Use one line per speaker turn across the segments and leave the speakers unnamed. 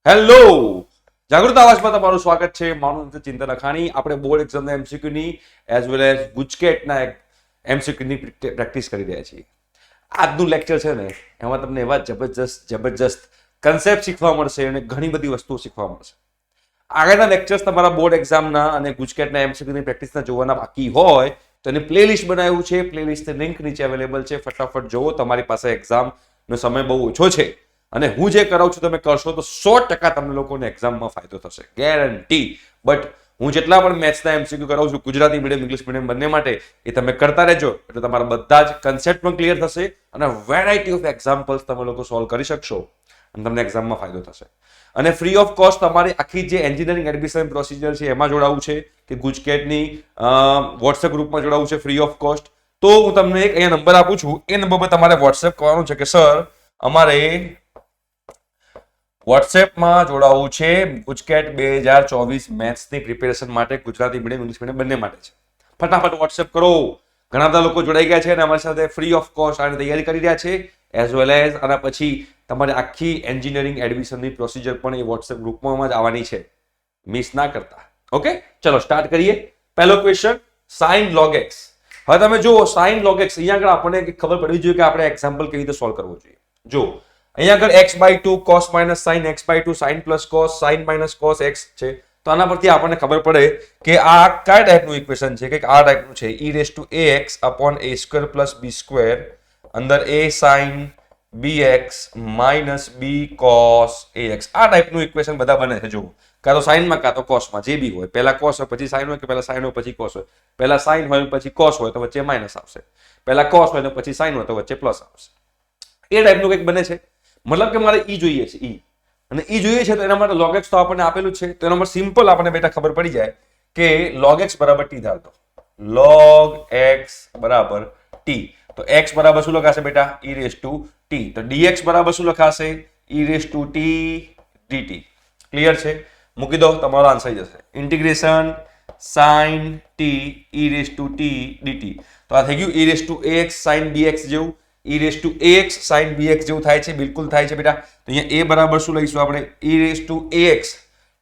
Hello, જાગૃત આવાજમાં તમારું સ્વાગત છે. મારું નામ છે ચિંતન અખાણી. આપણે બોર્ડ એક્ઝામના એમસીક્યુની એઝ વેલ એઝ ગુજકેટના એમસીક્યુની પ્રેક્ટિસ કરી રહ્યા છીએ. આજનું લેક્ચર છે ને, એમાં તમને એવા જબરજસ્ત કન્સેપ્ટ શીખવા મળશે અને ઘણી બધી વસ્તુઓ શીખવા મળશે. આગળના લેક્ચર્સ તમારા બોર્ડ એક્ઝામના અને ગુજકેટના એમસીક્યુની પ્રેક્ટિસના જોવાના બાકી હોય તો એની પ્લેલિસ્ટ બનાવ્યું છે. પ્લેલિસ્ટની લિંક નીચે અવેલેબલ છે. ફટાફટ જોવો. તમારી પાસે એક્ઝામનો સમય બહુ ઓછો છે અને હું જે કરાવું છું તમે કરશો તો 100% તમને લોકોને એક્ઝામમાં ફાયદો થશે, ગેરંટી. બટ હું જેટલા પણ મેથ્સના એમસીક્યુ કરાવું છું ગુજરાતી મીડિયમ ઇંગ્લિશ મીડિયમ બંને માટે, એ તમે કરતા રહેજો એટલે તમારા બધા જ કન્સેપ્ટ પણ ક્લિયર થશે અને વેરાયટી ઓફ એક્ઝામ્પલ્સ તમે લોકો સોલ્વ કરી શકશો અને તમને એક્ઝામમાં ફાયદો થશે. અને ફ્રી ઓફ કોસ્ટ તમારી આખી જે એન્જિનિયરિંગ એડમિશન પ્રોસિજર છે એમાં જોડાવું છે કે ગુજકેટની વોટ્સએપ ગ્રુપમાં જોડાવું છે ફ્રી ઓફ કોસ્ટ. તો હું તમને એક અહીંયા નંબર આપું છું. એ નંબર પર તમારે વોટ્સએપ કરવાનું છે કે સર અમારે વોટ્સએપમાં જોડાવું છે ગુજકેટ 2024 મેથ્સની પ્રિપેરેશન માટે, ગુજરાતી મીડિયમ ઇંગ્લિશ મીડિયમ બંને માટે છે. ફટાફટ વોટ્સએપ કરો. ઘણા બધા લોકો જોડાઈ ગયા છે અને અમારી સાથે ફ્રી ઓફ કોસ્ટ આની તૈયારી કરી રહ્યા છે એઝ વેલ એઝ આના પછી તમારી આખી એન્જિનિયરિંગ એડમિશનની પ્રોસિજર પણ એ વોટ્સએપ ગ્રુપમાં જ આવવાની છે. મિસ ના કરતા. ઓકે, ચલો સ્ટાર્ટ કરીએ. પહેલો ક્વેશ્ચન, સાઇન લોગ એક્સ. હવે તમે જુઓ સાઇન લોગ એક્સ, અહીંયા આગળ આપણને ખબર પડવી જોઈએ કે આપણે એક્ઝામ્પલ કેવી રીતે સોલ્વ કરવું જોઈએ. જો અહીંયા આગળ x/2 cos minus sin, x/2 sin plus cos, sin minus cos x છે. તો આના પરથી આપણને ખબર પડે કે આ કયા ટાઈપનું ઇક્વેશન છે કે આ ટાઈપનું છે. e⁻ax upon a² plus b² અંદર a sin bx minus b cos ax. આ ટાઈપનું ઇક્વેશન બધા બને છે. જુઓ, કાં તો સાઇનમાં કાં તો કોસમાં, જે બી હોય. પહેલા કોસ હોય પછી સાઇન હોય, કે પહેલા સાઇન હોય પછી કોસ હોય. પહેલા સાઇન હોય પછી કોસ હોય તો વચ્ચે માઇનસ આવશે. પહેલા કોસ હોય તો પછી સાઇન હોય તો વચ્ચે પ્લસ આવશે. એ ટાઈપનું કંઈક બને છે. મતલબ કે મારે ઈ જોઈએ છે, ઈ અને ઈ જોઈએ છે તો એના માટે log x તો આપણને આપેલું છે. તો એના માટે સિમ્પલ આપણને બેટા ખબર પડી જાય કે log x બરાબર t ધાર દો. log x બરાબર t. તો x બરાબર શું લખાશે બેટા? e⁻t. તો dx બરાબર શું લખાશે? e⁻t dt. ક્લિયર છે? મૂકી દો, તમારો આન્સર જશે. Integration sin t e⁻t dt. તો આ થઈ ગયું e⁻ax sin bx જેવું. e⁻ax sin bx જેવું થાય છે, બિલકુલ થાય છે બેટા. તો અહીંયા a બરાબર શું લઈશું આપણે? e⁻ax.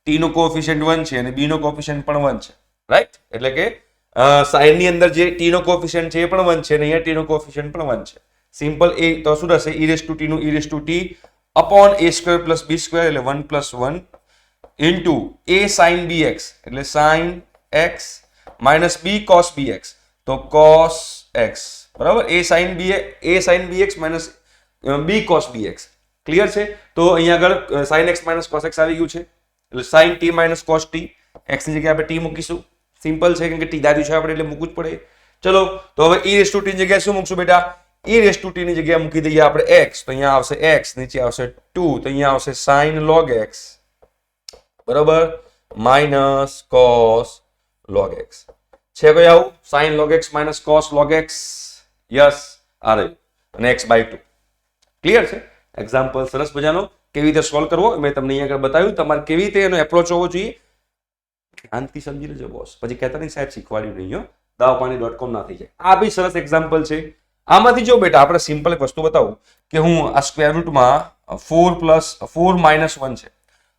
t નો કોએફિશિયન્ટ 1 છે અને b નો કોએફિશિયન્ટ પણ 1 છે, રાઈટ? એટલે કે sin ની અંદર જે t નો કોએફિશિયન્ટ છે એ પણ 1 છે અને અહીંયા t નો કોએફિશિયન્ટ પણ 1 છે. સિમ્પલ. એ તો શું થશે? e⁻t નું e⁻t upon a² plus b² એટલે 1 plus 1 into a sin bx એટલે sin x minus b cos bx તો cos x બરાબર. a sin bx minus b cos bx. Clear છે? તો અહીંયા આગળ sin x minus cos x આવી ગયું છે એટલે sin t minus cos t. x ની જગ્યાએ આપણે t મૂકીશું. સિમ્પલ છે, કેમ કે t ધાર્યું છે આપણે એટલે મૂકવું જ પડે. ચલો, તો હવે e⁻t ની જગ્યાએ શું મૂકશું બેટા? e⁻t ની જગ્યાએ મૂકી દઈએ આપણે x. તો અહીંયા આવશે x, નીચે આવશે 2, તો અહીંયા આવશે sin log x બરાબર minus cos log x. છે કોઈ આવું? sin log x minus cos log x. Yes, આ રહ્યું. અને x/2. ક્લિયર છે? એક્ઝામ્પલ સરસ મજાનો કેવી રીતે સોલ્વ કરવો મેં તમને અહીંયા આગળ બતાવ્યું. તમારે કેવી રીતે એનો એપ્રોચ હોવો જોઈએ ધ્યાનથી સમજી લેજો બોસ. પછી કહેતા નહીં સાહેબ શીખવાડ્યું નહીં, દાવપાણી.com ના થઈ જાય. આ બી સરસ એક્ઝામ્પલ છે. આમાંથી જો બેટા આપણે સિમ્પલ એક વસ્તુ બતાવું કે હું આ સ્ક્વેર રૂટમાં 4 minus 1 છે.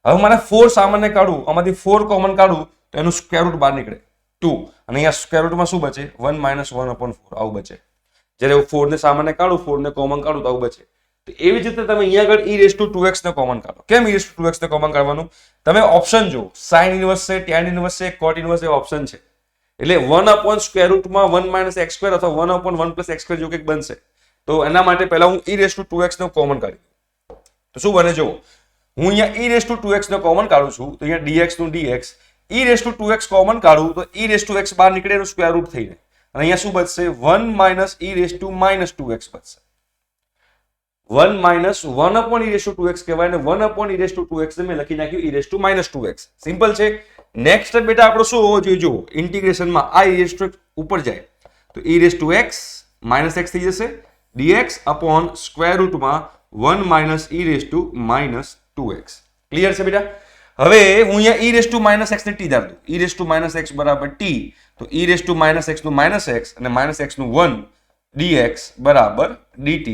હવે મને 4 સામાન્ય કાઢું, આમાંથી 4 કોમન કાઢું તો એનું સ્ક્વેર રૂટ બહાર નીકળે 2 અને અહીંયા સ્ક્વેર રૂટમાં શું બચે? 1 minus 1/4 આવું બચે. જ્યારે 4 ને સામાન્ય કાઢું, 4 ને કોમન કાઢું તો આવું બચે. તો એવી જ રીતે તમે અહીંયા આગળ e⁻2x ને કોમન કાઢો. કેમ e⁻2x ને કોમન કાઢવાનું? તમે ઓપ્શન જો, sin ઇન્વર્સ છે, tan ઇન્વર્સ છે, cot ઇન્વર્સ એ ઓપ્શન છે. એટલે 1 સ્ક્વેર રૂટમાં 1 minus x² અથવા 1/1 plus x² જો કંઈક બનશે. તો એના માટે પહેલા હું e⁻2x ને કોમન કાઢી દઉં. તો શું બને? જો હું અહીંયા e⁻2x ને કોમન કાઢું છું તો અહીંયા dx નું dx, e⁻2x કોમન કાઢું તો e⁻x બહાર નીકળે એનું સ્ક્વેર રૂટ થઈને અને અહીંયા શું બચશે? 1 minus e⁻2x બચશે. 1 minus 1/e⁻2x કહેવાય ને 1/e⁻2x મેં લખી નાખ્યું e⁻2x. સિમ્પલ છે. નેક્સ્ટ સ્ટેપ બેટા આપણો શું હોવો જોઈએ? જો ઇન્ટિગ્રેશનમાં આ e⁻x ઉપર જાય તો e⁻x minus x થઈ જશે. dx upon સ્ક્વેર રૂટમાં 1 minus e⁻2x. ક્લિયર છે બેટા? હવે હું અહીંયા e⁻x ને t ધાર દઉં. e⁻x બરાબર t. તો e⁻x નું -x અને -x નું 1 dx બરાબર dt.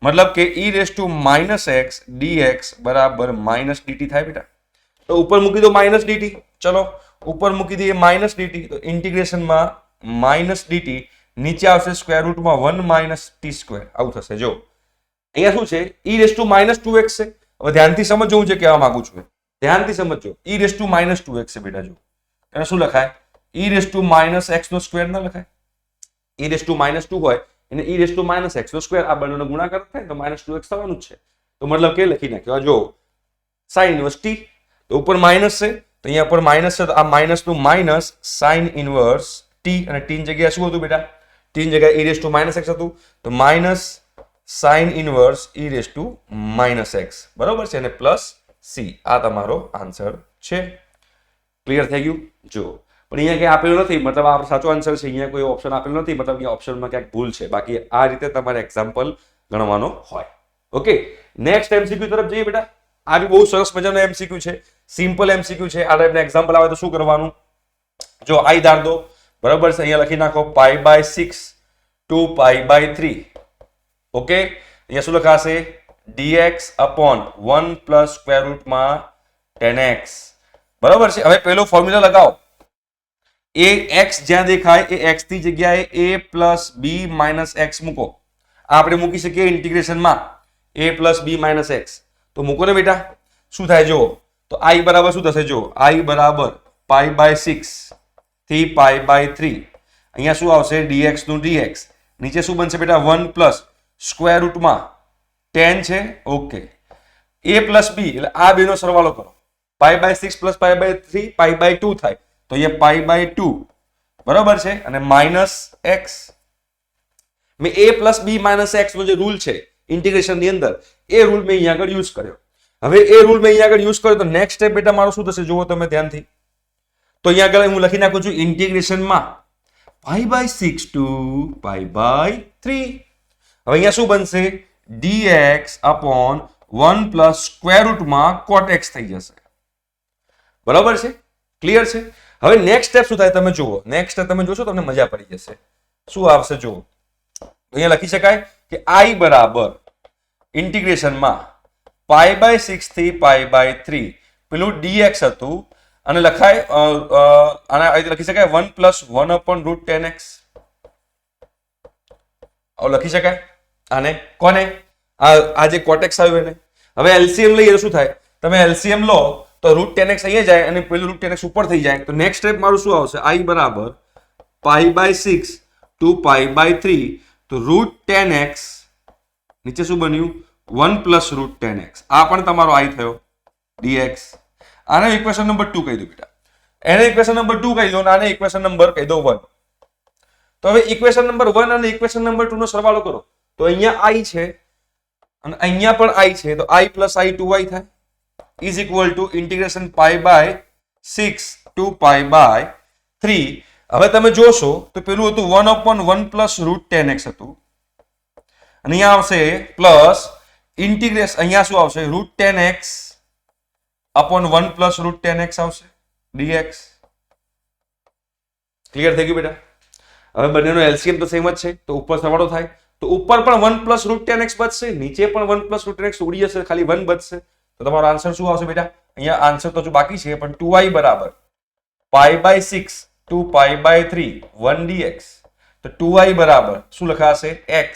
મતલબ કે e raise to minus x dx બરાબર માઇનસ dt થાય બેટા. તો ઉપર મૂકી દો માઇનસ dt. ચલો ઉપર મૂકી દઈએ માઇનસ dt. તો ઇન્ટિગ્રેશનમાં માઇનસ dt નીચે આવશે સ્ક્વેર રૂટમાં 1 માઇનસ t સ્ક્વેર. આવું થશે. જો અહીંયા શું છે e raise to minus 2x છે. હવે ધ્યાનથી સમજો હું જે કહેવા માંગુ છું. ધ્યાનથી સમજો e raise to minus 2x છે બેટા. જો એને શું લખાય? e raise to minus x નો સ્ક્વેર ન લખાય? e રેસ ટુ માઇનસ 2 હોય એને e raise to minus x નો સ્ક્વેર, આ બંનેનો ગુણાકાર થાય તો માઇનસ 2x થવાનું જ છે. તો મતલબ કે લખી નાખ્યો. જો sin ઇન્વર્સ t, તો ઉપર માઇનસ છે તો અહીંયા પર માઇનસ છે તો આ માઇનસ નું માઇનસ sin ઇન્વર્સ t, અને t ની જગ્યાએ શું હતું બેટા? t ની જગ્યાએ e raise to minus x હતું તો minus sin inverse e raise to minus x. બરોબર છે. અને પ્લસ c. આ તમારો આન્સર છે. ક્લિયર થઈ ગયું? જો પણ અહીંયા કંઈ આપેલું નથી, મતલબ આ સાચો આન્સર છે. અહીંયા કોઈ ઓપ્શન આપેલું નથી, મતલબ અહીંયા ઓપ્શનમાં ક્યાંક ભૂલ છે. બાકી આ રીતે તમારે એક્ઝામ્પલ ગણવાનો હોય. ઓકે, નેક્સ્ટ એમસીક્યુ તરફ જઈએ બેટા. આ બી બહુ સરસ મજાનો એમસીક્યુ છે, સિમ્પલ એમસીક્યુ છે. આ ટાઈપના એક્ઝામ્પલ આવે તો શું કરવાનું? જો આઈ ધાર દો. બરાબર છે. અહીંયા લખી નાખો π/6 to π/3. ઓકે, અહીંયા શું લખાશે? dx upon 1 plus સ્ક્વેર રૂટમાં 10x. બરાબર છે. હવે પેલો ફોર્મ્યુલા લગાવો. એ x જ્યાં દેખાય એ x ની જગ્યાએ a plus b minus x મૂકો. આ આપણે મૂકી શકીએ ઇન્ટિગ્રેશનમાં a plus b minus x. તો મૂકો ને બેટા. શું થાય જુઓ. તો i બરાબર શું થશે? જો i બરાબર π/6 થી π/3. અહીંયા શું આવશે? dx નું dx. નીચે શું બનશે બેટા? 1 પ્લસ સ્ક્વેર રૂટમાં 10 છે. ઓકે, a પ્લસ b એટલે આ બેનો સરવાળો કરો. π/6 પ્લસ π/3 π/2 થાય તો અહીંયા π/2. બરાબર છે. અને માઇનસ x. મેં a plus b minus x નો જે રૂલ છે ઇન્ટિગ્રેશન ની અંદર, એ રૂલ મેં અહીંયા આગળ યુઝ કર્યો. હવે એ રૂલ મેં અહીંયા આગળ યુઝ કર્યો તો નેક્સ્ટ સ્ટેપ બેટા મારો શું થશે? જુઓ તમે ધ્યાનથી. તો અહીંયા આગળ હું લખી નાખું છું ઇન્ટિગ્રેશનમાં π/6 to π/3. હવે અહીંયા શું બનશે? dx upon 1 plus સ્ક્વેર રૂટમાં cot x થઈ જશે. બરાબર છે? ક્લિયર છે? હવે નેક્સ્ટ સ્ટેપ શું થાય તમે જુઓ. નેક્સ્ટ સ્ટેપ તમે જોશો તમને મજા પડી જશે. શું આવશે જુઓ. અહીંયા લખી શકાય કે i બરાબર ઇન્ટિગ્રેશનમાં π/6 થી π/3 પેલું dx હતું અને લખાય આના લખી શકાય 1 plus 1 upon root 10x. આવું લખી શકાય આને. કોને? આ જે cot x આવ્યું એને. હવે એલસીએમ લઈએ તો શું થાય? તમે એલસીએમ લો તો રૂટ 10x અહીંયા જાય અને પેલું રૂટ 10x ઉપર થઈ જાય. તો નેક્સ્ટ સ્ટેપ મારું શું આવશે? i બરાબર π/6 to π/3. તો રૂટ 10x નીચે શું બન્યું? 1 પ્લસ રૂટ 10x. આ પણ તમારો i થયો dx. આને ઇક્વેશન નંબર 2 કહી દો બેટા. એને ઇક્વેશન નંબર 2 કહી દો અને આને ઇક્વેશન નંબર કહી દો 1. તો હવે ઇક્વેશન નંબર 1 અને ઇક્વેશન નંબર 2 નો સરવાળો કરો. તો અહીંયા i છે અને અહીંયા પણ i છે. તો i પ્લસ i 2i થાય is equal to integration π/6 to π/3. હવે તમે જોશો તો પેલું હતું 1 upon 1 plus root 10x હતું અને અહીંયા આવશે પ્લસ ઇન્ટિગ્રેશન. અહીંયા શું આવશે? root 10x upon 1 plus root 10x આવશે dx. ક્લિયર થઈ ગયું બેટા? હવે બંનેનો એલસીએમ તો સેમ જ છે તો ઉપર સરવાળો થાય તો ઉપર પણ 1 plus root 10x બચશે, નીચે પણ 1 plus root 10x ઉડી જશે, ખાલી 1 બચશે. તો તમારો આન્સર શું આવશે બેટા? અહીંયા આન્સર તો હજુ બાકી છે પણ 2i બરાબર π/6 to π/3 1 dx. તો 2i બરાબર શું લખાશે? x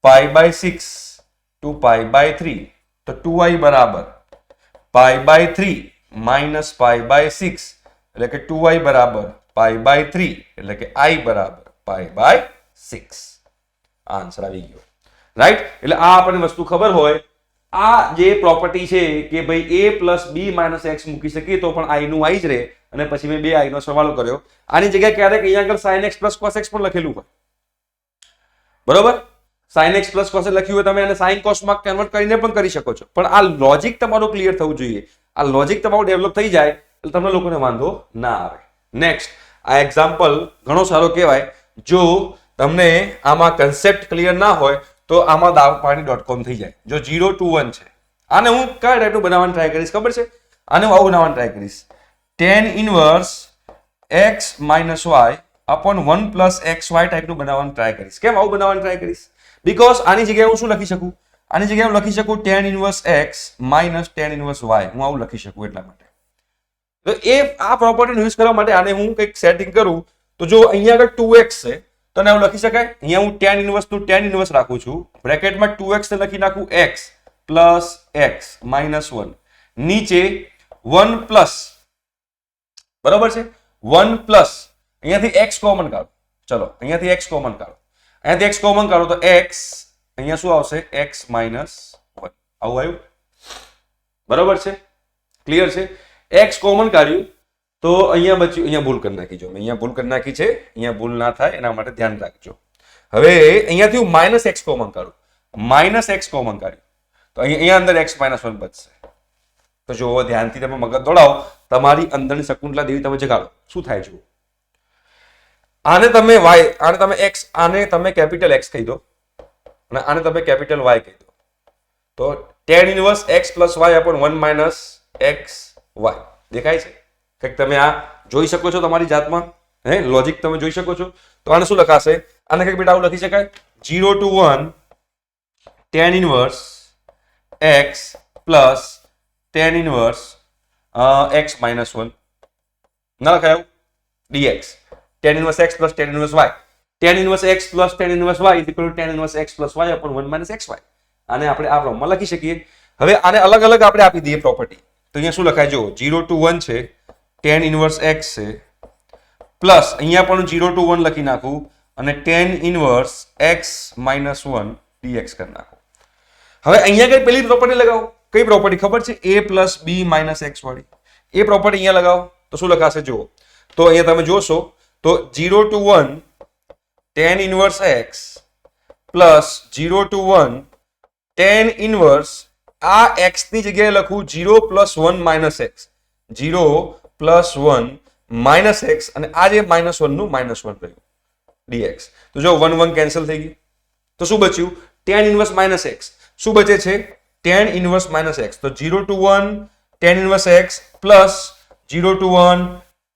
π/6 to π/3. તો 2i બરાબર π/3 minus π/6 એટલે કે 2i બરાબર π/3 એટલે કે i બરાબર π/6. આન્સર આવી ગયો. રાઈટ? એટલે આ આપણને વસ્તુ ખબર હોય. આ જે પ્રોપર્ટી છે કે ભાઈ a plus b minus x મૂકી શકીએ તો પણ i નું i જ રહે અને પછી મેં બે i નો સરવાળો કર્યો. આની જગ્યાએ ક્યારેક અહીંયા આગળ sin x plus cos x પણ લખેલું હોય. બરોબર? sin x પ્લસ cos લખ્યું હોય તમે એને sin cos માં કન્વર્ટ કરીને પણ કરી શકો છો. પણ આ લોજિક તમારું ક્લિયર થવું જોઈએ. આ લોજિક તમારું ડેવલપ થઈ જાય એટલે તમને લોકોને વાંધો ના આવે. નેક્સ્ટ આ એક્ઝામ્પલ ઘણો સારો કહેવાય. જો તમને આમાં કન્સેપ્ટ ક્લિયર ના હોય તો આમાં દાવપાણી.com થઈ જાય. જો 0 to 1 છે. આને હું કયા ટાઈપનું બનાવવાની ટ્રાય કરીશ ખબર છે? આને હું આવું બનાવવાની ટ્રાય કરીશ. tan inverse x minus y upon 1 plus xy ટાઈપનું બનાવવાની ટ્રાય કરીશ. કેમ આવું બનાવવાની ટ્રાય કરીશ? બીકોઝ આની જગ્યાએ હું શું લખી શકું? આની જગ્યાએ હું લખી શકું tan inverse x minus tan inverse y. હું આવું લખી શકું એટલા માટે. તો એ આ પ્રોપર્ટીનો યુઝ કરવા માટે આને હું કંઈક સેટિંગ કરું તો જો અહીંયા આગળ 2x છે તો આવું લખી શકાય. અહીંયા હું tan ઇનવર્સ નું tan ઇનવર્સ રાખું છું, બ્રેકેટમાં 2x ને લખી નાખું x પ્લસ x માઇનસ 1, નીચે 1 પ્લસ, બરાબર છે, 1 પ્લસ અહીંયાથી x કોમન કાઢો. ચલો અહીંયાથી x કોમન કાઢો, અહીંયાથી x કોમન કાઢો તો x અહીંયા શું આવશે? x minus 1. આવું આવ્યું? બરાબર છે, ક્લિયર છે? x કોમન કાઢ્યું તો અહીંયા બચ્યું, અહીંયા ભૂલ કરી નાખી. જો મેં અહીંયા ભૂલ કરી નાખી છે, અહીંયા ભૂલ ના થાય એના માટે ધ્યાન રાખજો. હવે અહીંયાથી હું માઇનસ x કોમન કાઢું, માઇનસ x કોમન કાઢ્યું તો અહીંયા અંદર x માઇનસ 1 બચશે. તો જો ધ્યાનથી તમે મગજ દોડાવો, તમારી અંદરની શકુંતલા દેવી તમે જગાડો, શું થાય જુઓ. આને તમે y, આને તમે x, આને તમે કેપિટલ x કહી દો અને આને તમે કેપિટલ y કહી દો. તો tan inverse x plus y upon 1 minus x y દેખાય છે? કંઈક તમે આ જોઈ શકો છો તમારી જાતમાં, લોજિક તમે જોઈ શકો છો. તો આને શું લખાશે? આને કંઈક બેટા આવું લખી શકાય, 0 to 1 tan inverse x plus tan inverse x minus 1 ના લખાયું dx. tan inverse x plus tan inverse y, tan inverse x plus tan inverse y is equal two tan inverse x plus y upon 1 minus xy. આને આપણે આ ફોર્મમાં લખી શકીએ. હવે આને અલગ અલગ આપણે આપી દઈએ પ્રોપર્ટી. તો અહીંયા શું લખાય? જો 0 to 1 છે, tan ઇનવર્સ x છે, પ્લસ અહીંયા પણ 0 to 1 લખી નાખું અને tan inverse x minus 1 dx કરી નાખું. હવે અહીંયા કઈ પેલી પ્રોપર્ટી લગાવો. કઈ પ્રોપર્ટી ખબર છે? a plus b minus x વાળી. એ પ્રોપર્ટી અહીંયા લગાવો તો શું લખાશે? જુઓ તો અહીંયા તમે જોશો તો 0 to 1 tan inverse x plus 0 to 1 tan inverse, આ x ની જગ્યાએ લખું 0 plus 1 minus x, 0 plus 1 minus x અને આ જે માઇનસ 1 નું માઇનસ 1 રહ્યું dx. તો જો 1 1 કેન્સલ થઈ ગયું તો શું બચ્યું? tan inverse minus x. શું બચે છે? tan inverse minus x. તો 0 to 1 tan inverse x plus 0 to 1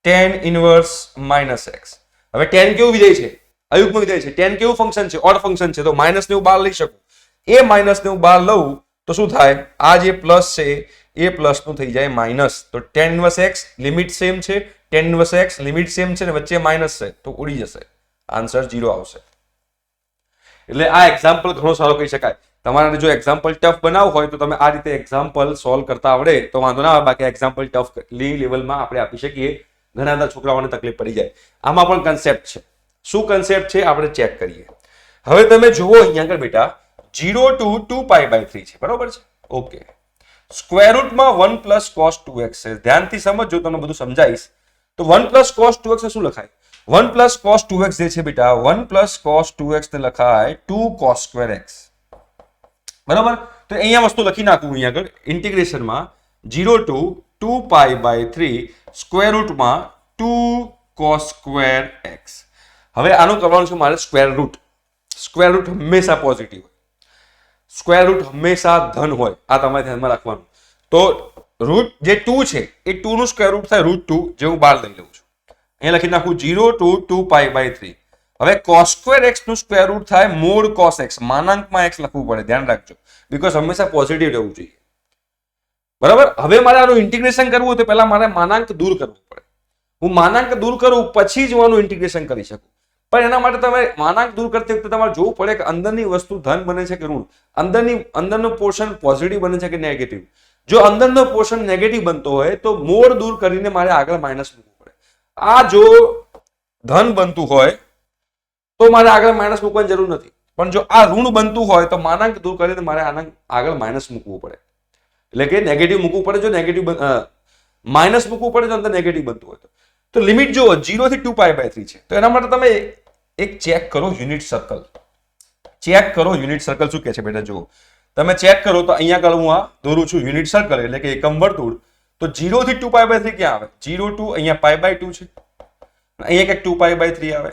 tan inverse minus x. હવે tan કેવું વિધેય છે? અયુગ્મ વિધેય છે. tan કેવું ફંક્શન છે? ઓડ ફંક્શન છે. તો માઇનસ ને હું બહાર લઈ શકું. એ માઇનસ ને હું બહાર લઉં તો શું થાય? આ જે પ્લસ છે એ પ્લસ નું થઈ જાય માઇનસ. તો tan inverse x limit same છે, tan inverse x limit same છે ને વચ્ચે માઇનસ છે તો ઉડી જશે, આન્સર 0 આવશે. એટલે આ એક્ઝામ્પલ ઘણો સારો કહી શકાય. તમારે જો એક્ઝામ્પલ ટફ બનાવવું હોય તો તમે આ રીતે એક્ઝામ્પલ સોલ્વ કરતા આવડે તો વાંધો ના આવે. બાકી એક્ઝામ્પલ ટફ લેવલમાં આપણે આપી શકીએ, ઘણા બધા છોકરાઓને તકલીફ પડી જાય. આમાં પણ કન્સેપ્ટ છે. શું કન્સેપ્ટ છે આપણે ચેક કરીએ. હવે તમે જુઓ અહીંયા આગળ બેટા 0 to 2 pi by 3 છે, બરોબર છે? ઓકે, સ્ક્વેર રૂટમાં 1 પ્લસ cos 2x છે. ધ્યાનથી સમજજો, તમને બધું સમજાઈશ. તો 1 પ્લસ cos 2x શું લખાય? 1 પ્લસ cos 2x જે છે બેટા, 1 પ્લસ cos 2x ને લખાય 2 cos square x, બરાબર? તો અહીંયા વસ્તુ લખી નાખું અહીંયા આગળ ઇન્ટિગ્રેશનમાં 0 to 2 pi by 3 સ્ક્વેર રૂટમાં 2 cos square x. હવે આનું કરવાનું છે મારે સ્ક્વેર રૂટ. સ્ક્વેર રૂટ હંમેશા પોઝિટિવ હોય, સ્ક્વેર રૂટ હંમેશા ધન હોય, આ તમારે ધ્યાનમાં રાખવાનું. તો રૂટ જે 2 છે એ 2 નું સ્ક્વેર રૂટ થાય √2, જે હું બહાર લઈ લઉં છું. અહીંયા લખી નાખું 0 to 2 pi by 3. હવે cos square x નું સ્ક્વેર રૂટ થાય મોડ cos x, માનાંકમાં x લખવું પડે, ધ્યાન રાખજો, બીકોઝ હંમેશા પોઝિટિવ રહેવું જોઈએ, બરાબર? હવે મારે આનું ઇન્ટિગ્રેશન કરવું હોય તો પહેલા મારે માનાંક દૂર કરવું પડે. હું માનાંક દૂર કરું પછી જ હું આનું ઇન્ટિગ્રેશન કરી શકું. પણ એના માટે તમે માનાંક દૂર કરતી વખતે તમારે જોવું પડે કે અંદરની વસ્તુ ધન બને છે કે ઋણ, અંદરનું પોર્શન પોઝિટિવ બને છે કે નેગેટિવ. જો અંદરનો પોર્શન નેગેટિવ બનતો હોય તો મોડ દૂર કરીને મારે આગળ માઇનસ મૂકવું પડે. આ જો ધન બનતું હોય તો મારે આગળ માઇનસ મૂકવાની જરૂર નથી, પણ જો આ ઋણ બનતું હોય તો માનાંક દૂર કરીને મારે આગળ માઇનસ મૂકવું પડે, એટલે કે નેગેટિવ મૂકવું પડે. જો નેગેટિવ માઇનસ મૂકવું પડે જો અંદર નેગેટિવ બનતું હોય તો લિમિટ જો 0 થી 2 pi by 3 છે. તો એના માટે તમે એક ચેક કરો યુનિટ સર્કલ. ચેક કરો યુનિટ સર્કલ શું કહે છે બેટા. જુઓ તમે ચેક કરો તો અહીંયા આગળ હું આ દોરું છું યુનિટ સર્કલ, એટલે કે એકમ વર્તુળ. તો 0 થી 2 pi by 3 ક્યાં આવે? 0 to અહીંયા pi by 2 છે, અહીંયા કંઈક 2 pi by 3 આવે.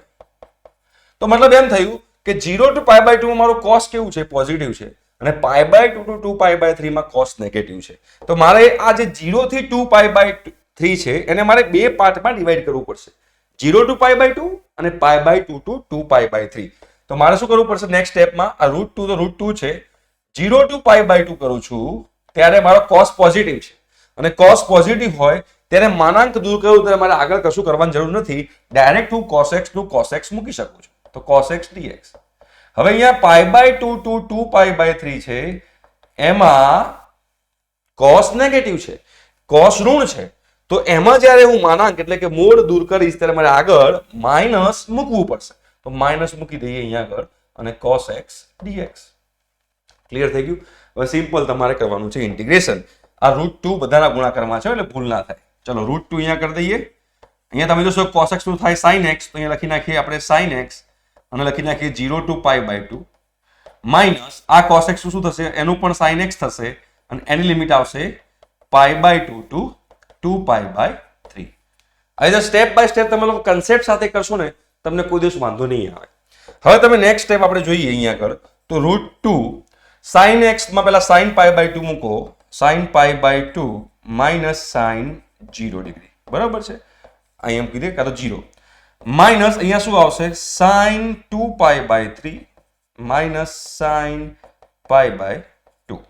તો મતલબ એમ થયું કે 0 to pi by 2 માં મારો cos કેવું છે? પોઝિટિવ છે, અને pi by 2 to 2 pi by 3 માં cos નેગેટિવ છે. તો મારે આ જે 0 થી 2 pi by 3 છે એને મારે બે પાર્ટમાં ડિવાઈડ કરવું પડશે, 0 to pi by 2 અને pi by 2 to 2 pi by 3. તો મારે શું કરવું પડશે નેક્સ્ટ સ્ટેપમાં? આ √2 તો √2 છે, 0 to π/2 કરું છું ત્યારે મારો cos પોઝિટિવ છે, અને cos પોઝિટિવ હોય ત્યારે માનાંક દૂર કરું ત્યારે મારે આગળ કશું કરવાની જરૂર નથી, ડાયરેક્ટ હું cos x નું cos x મૂકી શકું છું. તો cos x dx. હવે અહીંયા π/2 to 2π/3 છે, એમાં cos નેગેટિવ છે, cos ઋણ છે, તો એમાં જ્યારે હું માનાંક એટલે કે મોડ દૂર કરીશ ત્યારે મારે આગળ માઇનસ મૂકવું પડશે. તો માઇનસ મૂકી દઈએ અહીંયા આગળ અને cos x dx. ક્લિયર થઈ ગયું? હવે સિમ્પલ તમારે કરવાનું છે ઇન્ટિગ્રેશન. આ √2 બધાના ગુણાકારમાં છે એટલે ભૂલ ના થાય. ચલો √2 અહીંયા કરી દઈએ. અહીંયા તમે જોશો cos x નું થાય sin x, તો અહીંયા લખી નાખીએ આપણે sin x અને લખી નાખીએ 0 to π/2 માઇનસ આ cos x શું થશે, એનું પણ sin x થશે અને એની લિમિટ આવશે π/2 to 2π/3. હવે સ્ટેપ બાય સ્ટેપ તમે લોકો કન્સેપ્ટ સાથે કરશો ને તમને કોઈ દિવસ વાંધો નહીં આવે. હવે તમે નેક્સ્ટ સ્ટેપ આપણે જોઈએ અહીંયા આગળ. તો √2 sin x માં પહેલા sin π/2 મૂકો, sin π/2 માઇનસ sin 0 ડિગ્રી, બરાબર છે? અહીંયા મૂકી દે કાં તો 0 માઇનસ અહીંયા શું આવશે sin 2π/3 માઇનસ sin π/2.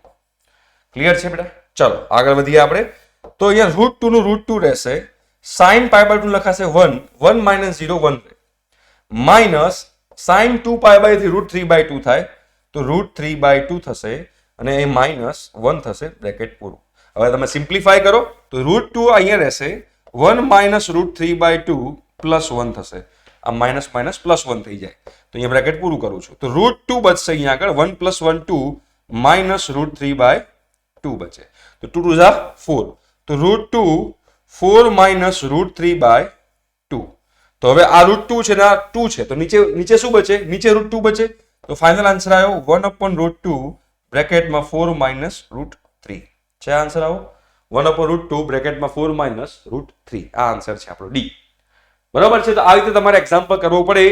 ક્લિયર છે બેટા? ચલો આગળ વધીએ આપણે. તો અહીંયા √2 નું √2 રહેશે, sin π/2 લખાશે 1, 1 માઇનસ 0 1 માઇનસ sin 2π/3 √3/2 થાય તો √3/2 થશે અને એ માઇનસ 1 થશે, બ્રેકેટ પૂરું. હવે તમે સિમ્પ્લિફાય કરો તો √2 અહીંયા રહેશે, 1 માઇનસ √3/2 પ્લસ 1 થશે, આ માઇનસ માઇનસ પ્લસ 1 થઈ જાય તો અહીંયા બ્રેકેટ પૂરું કરું છું. તો √2 બચશે અહીંયા આગળ, 1 પ્લસ 1 2 માઇનસ √3/2 બચે, તો 2 2 4, તો √2 4 માઇનસ √3/2. તો હવે આ √2 છે ને આ 2 છે, તો નીચે શું બચે? નીચે √2 બચે, તો ફાઇનલ આન્સર આવ્યો 1/√2 બ્રેકેટમાં 4 માઇનસ √3 છે. આન્સર આવો 1/√2 બ્રેકેટમાં 4 માઇનસ √3. આ આન્સર છે આપણો ડી. બરાબર છે? તો આ રીતે તમારે એક્ઝામ્પલ કરવો પડે.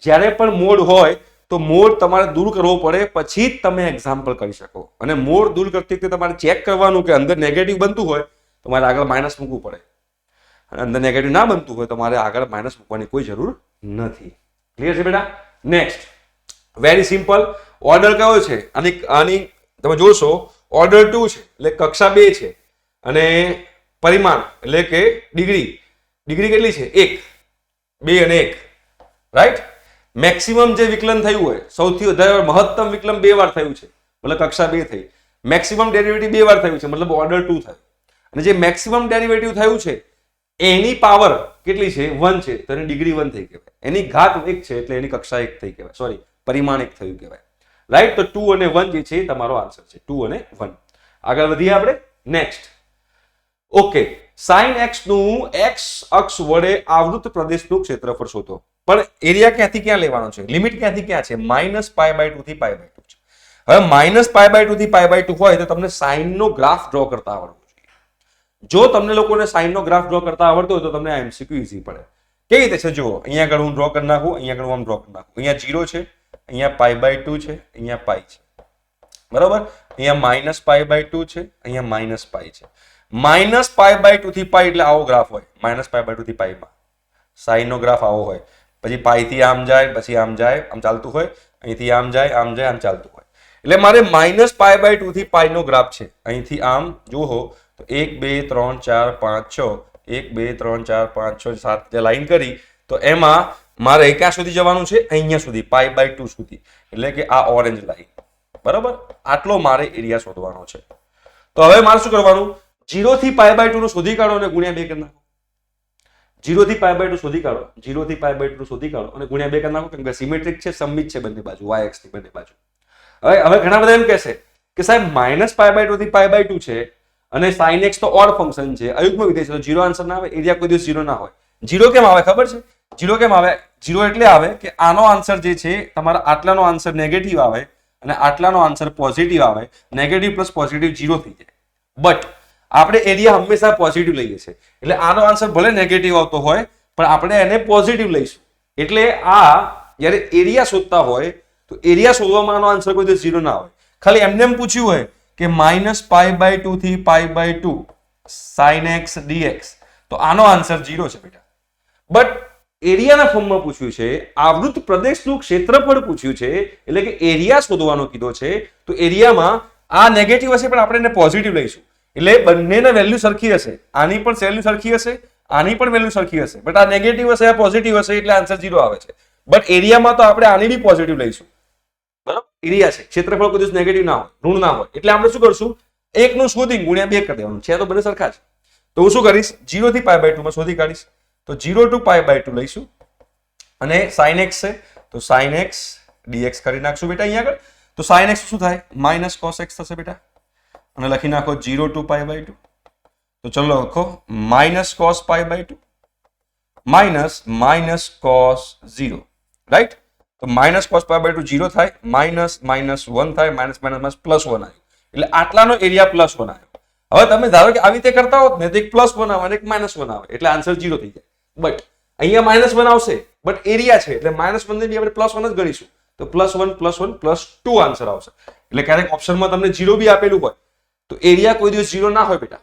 જ્યારે પણ મોડ હોય તો મોડ તમારે દૂર કરવો પડે, પછી જ તમે એક્ઝામ્પલ કરી શકો. અને મોડ દૂર કરતી વખતે તમારે ચેક કરવાનું કે અંદર નેગેટિવ બનતું હોય તો મારે આગળ માઇનસ મૂકવું પડે, અને અંદર નેગેટિવ ના બનતું હોય તો મારે આગળ માઇનસ મૂકવાની કોઈ જરૂર નથી. ક્લિયર છે બેટા? Next very simple. ઓર્ડર કયો છે? આની તમે જોશો ઓર્ડર 2 છે એટલે કક્ષા 2 છે, અને પરિમાણ એટલે કે ડિગ્રી કેટલી છે? 1, 2 અને 1, રાઈટ? મેક્સિમમ જે વિકલન થયું હોય, સૌથી વધારે મહત્તમ વિકલન 2 વાર થયું છે મતલબ કક્ષા 2 થઈ. મેક્સિમમ ડેરિવેટિવ 2 વાર થયું છે મતલબ ઓર્ડર 2 થયું. અને જે મેક્સિમમ ડેરિવેટિવ થયું છે એની પાવર કેટલી છે? 1 છે, તો એની ડિગ્રી 1 થઈ કહેવાય. એની ઘાત 1 છે એટલે એની કક્ષા 1 થઈ કહેવાય, સોરી પરિમાણ 1 થયું કહેવાય, રાઈટ? તો 2 અને 1 જે છે તમારો આન્સર છે, 2 અને 1. આગળ વધીએ આપણે. નેક્સ્ટ ઓકે, sin x નું x અક્ષ વડે આવૃત પ્રદેશનું ક્ષેત્રફળ શોધો. પણ એરિયા ક્યાંથી ક્યાં લેવાનો છે? લિમિટ ક્યાંથી ક્યાં છે? -π/2 થી π/2 છે. હવે -π/2 થી π/2 હોય તો તમને સાઈન નો ગ્રાફ ડ્રો કરતા આવડવું જોઈએ. જો તમને લોકોને સાઈન નો ગ્રાફ ડ્રો કરતા આવડતો હોય તો તમને આ MCQ ઈઝી પડે. કેવી રીતે છે જુઓ, અહીંયા આગળ હું ડ્રો કરી નાખું, અહીંયા આગળ હું આમ ડ્રો કરી નાખું. અહીંયા 0 છે, અહીંયા π/2 છે, અહીંયા π છે, બરાબર? અહીંયા -π/2 છે, અહીંયા -π છે. -π/2 થી π એટલે આવો ગ્રાફ હોય. -π/2 થી π માં સાઈન નો ગ્રાફ આવો હોય, પછી π થી આમ જાય, પછી આમ જાય, આમ ચાલતું હોય, અહીંથી આમ જાય, આમ જાય, આમ ચાલતું હોય. એટલે મારે -π/2 થી π નો ગ્રાફ છે. અહીંથી આમ જુઓ તો 1 2 3 4 5 6, 1 2 3 4 5 6 7 જે લાઈન કરી તો એમાં મારે ક્યાં સુધી જવાનું છે? અહીંયા સુધી, π/2 સુધી, એટલે કે આ ઓરેન્જ લાઈન, બરાબર? આટલો મારે એરિયા શોધવાનો છે. તો હવે મારે શું કરવાનું? 0 થી π/2 નો શોધી કાઢો અને ગુણ્યા 2 કરી નાખો. 0 થી π/2 શોધી કાઢો, 0 થી π/2 શોધી કાઢો અને ગુણ્યા 2 કરી નાખો, કેમ કે સિમેટ્રિક છે, સમમિત છે બંને બાજુ, y અક્ષની બંને બાજુ. હવે ઘણા બધા એમ કહેશે કે સાહેબ -π/2 થી π/2 છે અને sin x તો ઓડ ફંક્શન છે, અયુગ્મ વિધેય છે, તો 0 આન્સર ના આવે. એરિયા કોઈ દિવસ 0 ના હોય. 0 કેમ આવે ખબર છે? 0 કેમ આવે? 0 એટલે આવે કે આનો આન્સર જે છે તમારા આટલાનો આન્સર નેગેટિવ આવે અને આટલાનો આન્સર પોઝિટિવ આવે. નેગેટિવ પ્લસ પોઝિટિવ 0 થઈ જાય. બટ આપણે એરિયા હંમેશા પોઝિટિવ લઈએ છીએ, એટલે આનો આન્સર ભલે નેગેટિવ આવતો હોય પણ આપણે એને પોઝિટિવ લઈશું. એટલે આ જ્યારે એરિયા શોધતા હોય તો એરિયા શોધવામાં આનો આન્સર કોઈ દિવસ 0 ના આવે. ખાલી એમને એમ પૂછ્યું હોય કે -π/2 થી π/2 sin x dx, તો આનો આન્સર 0 છે બેટા. બટ એરિયાના ફોર્મમાં પૂછ્યું છે, આવૃત પ્રદેશનું ક્ષેત્રફળ પૂછ્યું છે, એટલે કે એરિયા શોધવાનો કીધો છે. તો એરિયામાં આ નેગેટિવ હશે પણ આપણે એને પોઝિટિવ લઈશું, એટલે બંનેના વેલ્યુ સરખી હશે. આની પણ વેલ્યુ સરખી હશે, આની પણ વેલ્યુ સરખી હશે, બટ આ નેગેટિવ હશે, આ પોઝિટિવ હશે, એટલે આન્સર 0 આવે છે. બટ એરિયામાં તો આપણે આની બી પોઝિટિવ લઈશું, બરાબર? એરિયા છે, ક્ષેત્રફળ કોઈ દિવસ નેગેટિવ ના હોય, ઋણ ના હોય, એટલે આપણે શું કરશું, એકનું શોધી ગુણ્યા 2 કરી દેવાનું છે. તો બંને સરખા છે. તો હું શું કરીશ, 0 થી π/2 માં શોધી કાઢીશ. તો 0 to π/2 લઈશું, અને sin x છે તો sin x dx કરી નાખશું બેટા અહીંયા આગળ. તો sin x શું થાય, માઇનસ cos x થશે બેટા, અને લખી નાખો 0 to π/2. તો ચલો લખો minus cos π/2 minus cos 0, right? તો માઇનસ cos π/2 0 થાય, માઇનસ 1 થાય, માઇનસ પ્લસ 1 આવ્યું, એટલે આટલાનો એરિયા પ્લસ 1 આવ્યો. હવે તમે ધારો કે આવી રીતે કરતા હોત ને તો એક +1 આવે અને એક -1 આવે, એટલે આન્સર 0 થઈ જાય. બટ અહીંયા -1 આવશે, બટ એરિયા છે એટલે -1 ને બી આપણે +1 જ ગણીશું. તો +1 +1 +2 આન્સર આવશે. એટલે ક્યારેક ઓપ્શનમાં તમને 0 બી આપેલું હોય તો એરિયા કોઈ દિવસ 0 ના હોય બેટા.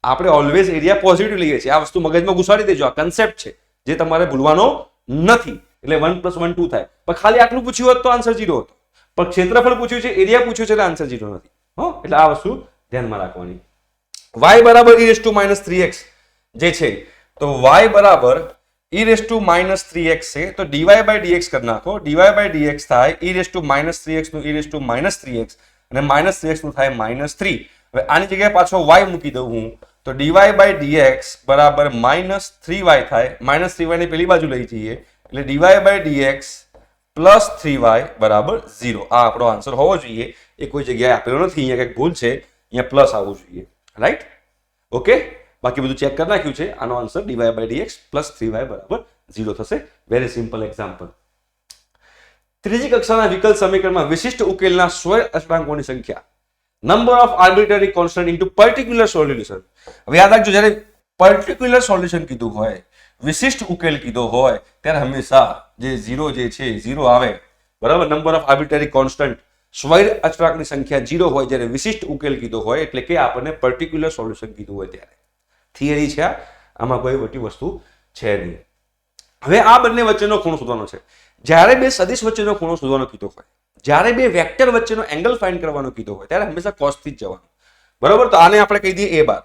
આપણે ઓલવેઝ એરિયા પોઝિટિવ લઈએ છીએ. આ વસ્તુ મગજમાં ઘુસાડી દેજો, આ કન્સેપ્ટ છે જે તમારે ભૂલવાનો નથી. એટલે 1 + 1 2 થાય. પણ ખાલી આટલું પૂછ્યું હોત તો આન્સર 0 હતો, પણ ક્ષેત્રફળ પૂછ્યું છે, એરિયા પૂછ્યું છે, એટલે આન્સર 0 નથી. એટલે આ વસ્તુ ધ્યાનમાં રાખવાની. y બરાબર e−3x જે છે, તો y બરાબર e−3x છે, તો dy/dx કરી નાખો. dy/dx થાય e−3x નું e−3x, અને -3x નું થાય -3. હવે આની જગ્યાએ પાછો y મૂકી દઉં હું, તો dy/dx બરાબર -3y થાય. -3y ની પેલી બાજુ લઈ જઈએ, એટલે dy/dx +3y બરાબર 0. આ આપણો આન્સર હોવો જોઈએ. એ કોઈ જગ્યાએ આપેલો નથી, અહીંયા કંઈક ભૂલ છે, અહીંયા પ્લસ આવવું જોઈએ, રાઈટ? ઓકે, બાકી બધું ચેક કરી નાખ્યું છે. આનો આન્સર dy/dx +3y બરાબર 0 થશે. Very simple example. ત્રીજી કક્ષાના વિકલ સમીકરણમાં વિશિષ્ટ ઉકેલના સ્વયં અચળાંકોની સંખ્યા, number of arbitrary constant into particular solution. હવે યાદ રાખજો, જ્યારે પર્ટિક્યુલર સોલ્યુશન કીધું હોય, વિશિષ્ટ ઉકેલ કીધો હોય, ત્યારે હંમેશા જે 0 જે છે 0 આવે, બરાબર? નંબર ઓફ આર્બિટ્રરી કોન્સ્ટન્ટ સ્વૈર અચળાંકની સંખ્યા 0 હોય જ્યારે વિશિષ્ટ ઉકેલ કીધો હોય, એટલે કે આપણને પર્ટિક્યુલર સોલ્યુશન કીધું હોય ત્યારે. થિયરી છે, આમાં કોઈ મોટી વસ્તુ છે નહીં. હવે આ બંને વચ્ચેનો ખૂણો શોધવાનો છે. જ્યારે બે સદિશ વચ્ચેનો ખૂણો શોધવાનો કીધો હોય, જ્યારે બે વેક્ટર વચ્ચેનો એંગલ ફાઇન્ડ કરવાનો કીધો હોય, ત્યારે હંમેશા cos થી જ જવાનું, બરાબર? તો આને આપણે કહી દઈએ a બાર,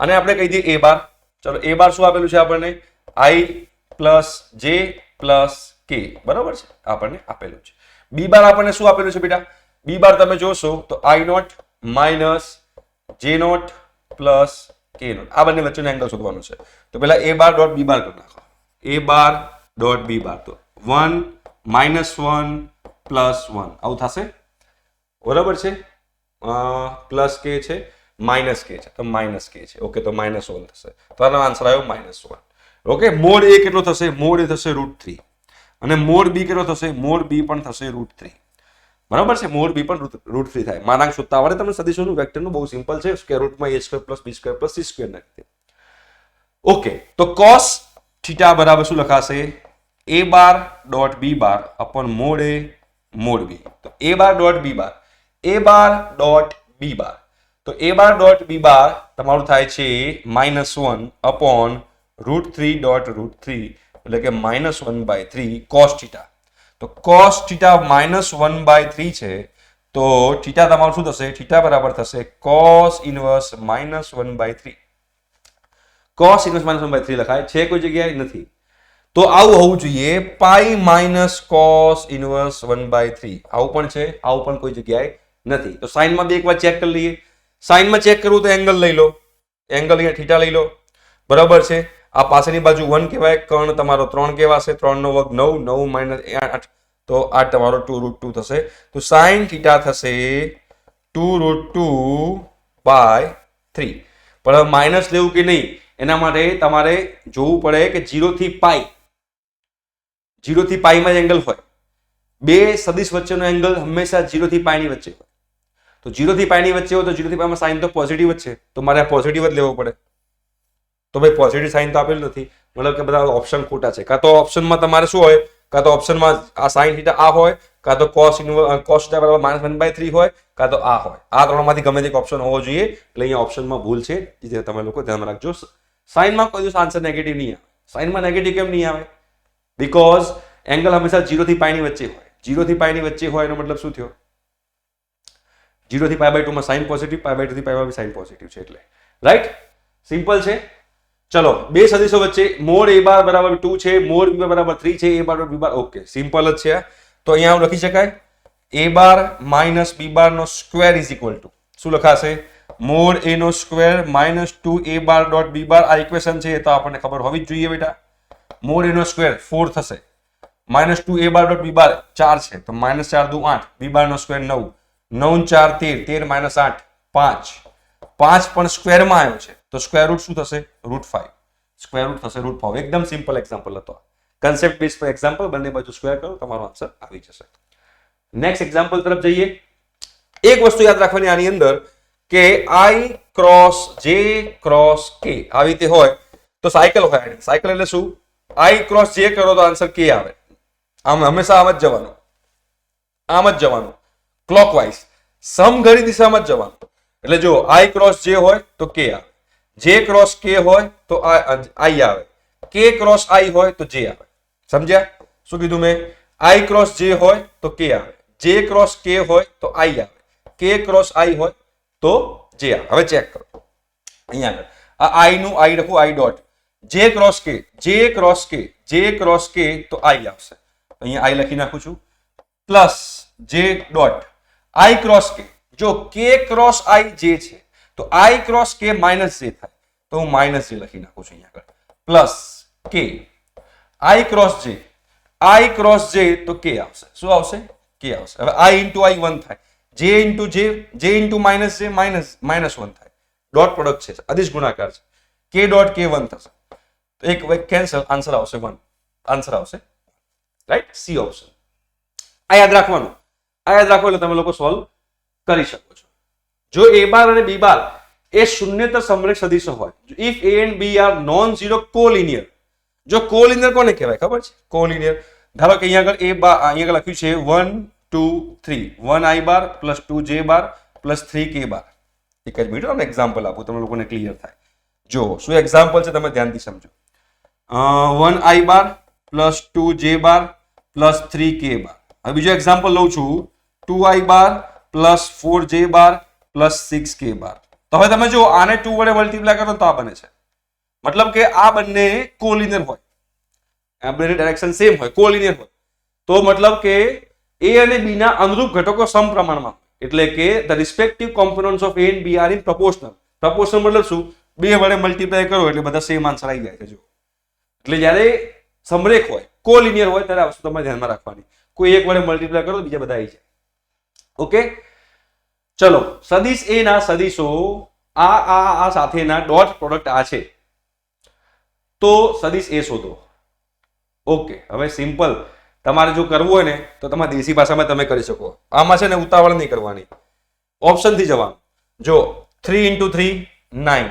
આને આપણે કહી દઈએ a બાર. ચલો a બાર શું આપેલું છે આપણને, i + j + k, બરાબર છે, આપણને આપેલું છે. b બાર આપણને શું આપેલું છે બેટા? b બાર તમે જોશો તો i0 - j0 + k0. આ બંને વચ્ચેનો એંગલ શોધવાનો છે. તો પહેલા a બાર ડોટ b બાર કરી નાખો. a બાર ડોટ b બાર, તો 1 - 1 + 1 આવું થશે, બરાબર છે? પ્લસ k છે, માઇનસ k છે, તો માઇનસ k છે. ઓકે, તો -1 થશે. તો આનો આન્સર આવ્યો -1. ઓકે, મોડ a કેટલો થશે? મોડ a થશે √3, અને મોડ b કેટલો થશે? મોડ b પણ થશે √3, બરાબર છે? મોડ b પણ √3 થાય. માનાંક શોધતા આવડે તમને સદિશોનું, વેક્ટરનું બહુ સિમ્પલ છે. સ્ક્વેર રૂટમાં a² + b² + c² નાખી દે. ઓકે, તો cos થીટા બરાબર શું લખાશે? a bar dot b bar upon mode a mode b. તો a bar dot b bar, a bar dot b બાર, તો a બાર ડોટ b બાર તમારું થાય છે -1 અપોન √3 ડોટ √3, એટલે કે -1/3 cos થીટા. તો cos થીટા -1/3 છે, તો થીટા તમારું શું થશે? થીટા બરાબર થશે cos ઇન્વર્સ -1/3. cos ઇન્વર્સ -1/3 લખાય છે, કોઈ જગ્યાએ નથી. તો આવું હોવું જોઈએ, પાઈ માઇનસ cos ઇન્વર્સ 1/3. આવું પણ છે, આવું પણ કોઈ જગ્યાએ નથી. તો સાઈનમાં બે એકવાર ચેક કરી લઈએ. સાઈનમાં ચેક કરવું તો એંગલ લઈ લો, એંગલ અહીંયા થીટા લઈ લો, બરાબર છે? આ પાછળની બાજુ 1 કહેવાય, કર્ણ તમારો 3 કહેવાશે, 3 નો વર્ગ 9, 9 - 8, તો આ તમારો 2√2 થશે. તો sin થીટા થશે 2√2/3. પણ હવે માઇનસ લેવું કે નહીં, એના માટે તમારે જોવું પડે કે 0 થી π, 0 થી π માં એંગલ હોય. બે સદિશ વચ્ચેનો એંગલ હંમેશા 0 થી π ની વચ્ચે હોય. તો 0 થી π ની વચ્ચે હોય તો 0 થી π માં સાઇન તો પોઝિટિવ જ છે, તો મારે આ પોઝિટિવ જ લેવો પડે. તો ભાઈ પોઝિટિવ સાઇન તો આપેલું નથી, મતલબ કે બધા ઓપ્શન ખોટા છે. કાં તો ઓપ્શનમાં તમારે શું હોય, કાં તો ઓપ્શનમાં આ સાઇન થીટા આ હોય, કાં તો cos થીટા બરાબર -1/3 હોય, કાં તો આ હોય. આ ત્રણમાંથી ગમે તે એક ઓપ્શન હોવો જોઈએ. એટલે અહીંયા ઓપ્શનમાં ભૂલ છે, જે તમે લોકો ધ્યાનમાં રાખજો. સાઇનમાં કોઈ દિવસ આન્સર નેગેટિવ નહીં આવે. સાઇનમાં નેગેટિવ કેમ નહીં આવે? બીકોઝ એંગલ હંમેશા 0 થી પાઈ ની વચ્ચે હોય. 0 થી પાઈ ની વચ્ચે હોય એનો મતલબ શું થયો? 0 થી π/2 માં સાઇન પોઝિટિવ, π/2 થી π માં સાઇન પોઝિટિવ છે એટલે. રાઈટ? સિમ્પલ છે. ચલો, બે સદિશો વચ્ચે મોડ a બાર બરાબર 2 છે, મોડ b બાર બરાબર 3 છે, a bar b bar okay, simple જ છે. તો અહીંયા આવું લખી શકાય a bar minus b bar નો સ્ક્વેર ઇઝ ઇક્વલ ટુ શું લખાશે? મોડ a નો square minus 2a bar dot b bar. આ ઇક્વેશન છે એ તો આપણને ખબર હોવી જ જોઈએ બેટા. મોડ a નો સ્ક્વેર 4 થશે, minus 2a bar dot b બાર 4 છે તો માઇનસ 4 દુ 8, b બાર નો સ્ક્વેર 9, 9 4 13, 13 માઇનસ 8 5, 5 પણ સ્ક્વેરમાં આવ્યો છે તો સ્ક્વેર રૂટ શું થશે? √5. સ્ક્વેર રૂટ થશે √5. એકદમ સિમ્પલ એક્ઝામ્પલ હતો. કન્સેપ્ટ બેઝ પર એક્ઝામ્પલ, બંને બાજુ સ્ક્વેર કરો તમારો આન્સર આવી જશે. નેક્સ્ટ એક્ઝામ્પલ તરફ જઈએ. એક વસ્તુ યાદ રાખવાની આની અંદર કે i cross j cross k આવી રીતે હોય તો સાયકલ હોય. સાયકલ એટલે શું? i ક્રોસ j કરો તો આન્સર k આવે. આમ હંમેશા આમ જ જવાનું, આમ જ જવાનું, ક્લોકવાઇઝ સમઘડી દિશામાં જ જવાનું. એટલે જો i ક્રોસ j હોય તો k આવે, j ક્રોસ k હોય તો i આવે, k ક્રોસ i હોય તો j આવે. સમજ્યા શું કીધું મેં? i ક્રોસ j હોય તો k આવે, j ક્રોસ k હોય તો i આવે, k ક્રોસ i હોય તો j આવે. હવે ચેક કરો અહીંયા આગળ આ i નું i લખું, i dot, j cross k, j cross k, j cross k તો i આવશે. અહીંયા i લખી નાખું છું plus j dot i cross k. જો k ક્રોસ i j છે તો i cross k minus j થાય તો હું માઇનસ j લખી નાખું છું અહીંયા આગળ, plus k i cross j, i cross j તો k આવશે. શું આવશે? k આવશે. હવે i ઇન્ટુ i 1 થાય, j into j, j into minus j minus 1 થાય. ડોટ પ્રોડક્ટ છે, અદિશ ગુણાકાર છે, k ડોટ k 1 થશે તો એક કેન્સલ, આન્સર આવશે 1. આન્સર આવશે રાઈટ, સી ઓપ્શન. આ યાદ રાખવાનું, આ યાદ રાખો એટલે તમે લોકો સોલ્વ કરી શકો છો. જો a બાર અને b બાર એ શૂન્યતર સમરેખ સદિશો હોય, if a and b are non zero collinear. જો કોલિનિયર કોને કહેવાય ખબર છે? કોલિનિયર. ધારો કે અહીંયા આગળ a બાર, અહીંયા આગળ લખ્યું છે 1 2 3, 1 i bar plus 2 j bar plus 3 k બાર. એક જ મિનિટ તમને એક્ઝામ્પલ આપું, તમે લોકોને ક્લિયર થાય. જો શું એક્ઝામ્પલ છે તમે ધ્યાનથી સમજો. 1 i bar plus 2 j bar plus 3 k બાર. હવે બીજો એક્ઝામ્પલ લઉં છું 2 i bar plus 4 j bar plus 6 k બાર. તો હવે તમે જો આને 2 વડે મલ્ટીપ્લાય કરો તો આ બને છે. મતલબ કે આ બંને કોલિનિયર હોય, આ બંને ડાયરેક્શન સેમ હોય, કોલિનિયર હોય તો મતલબ કે a અને b ના અનુરૂપ ઘટકો સમપ્રમાણમાં, એટલે કે the respective components of a and b are in proportional. proportional મતલબ શું? બે વડે મલ્ટીપ્લાય કરો એટલે બધા સેમ આન્સર આવી જાય છે. જો એટલે જ્યારે સમરેખ હોય, કોલિનિયર હોય ત્યારે આ વસ્તુ તમારે ધ્યાનમાં રાખવાની. કોઈ એક વડે મલ્ટીપ્લાય કરો તો બીજા બધા આવી જાય. ઓકે, ચલો, સદિશ a ના સદિશો આ સાથેના ડોટ પ્રોડક્ટ આ છે તો સદિશ a શોધો. ઓકે, હવે સિમ્પલ તમારે જો કરવું હોય ને તો તમારે દેશી ભાષામાં તમે કરી શકો. આમાં છે ને ઉતાવળ નહીં કરવાની, ઓપ્શન થી જવાનું. જો 3 into 3 9,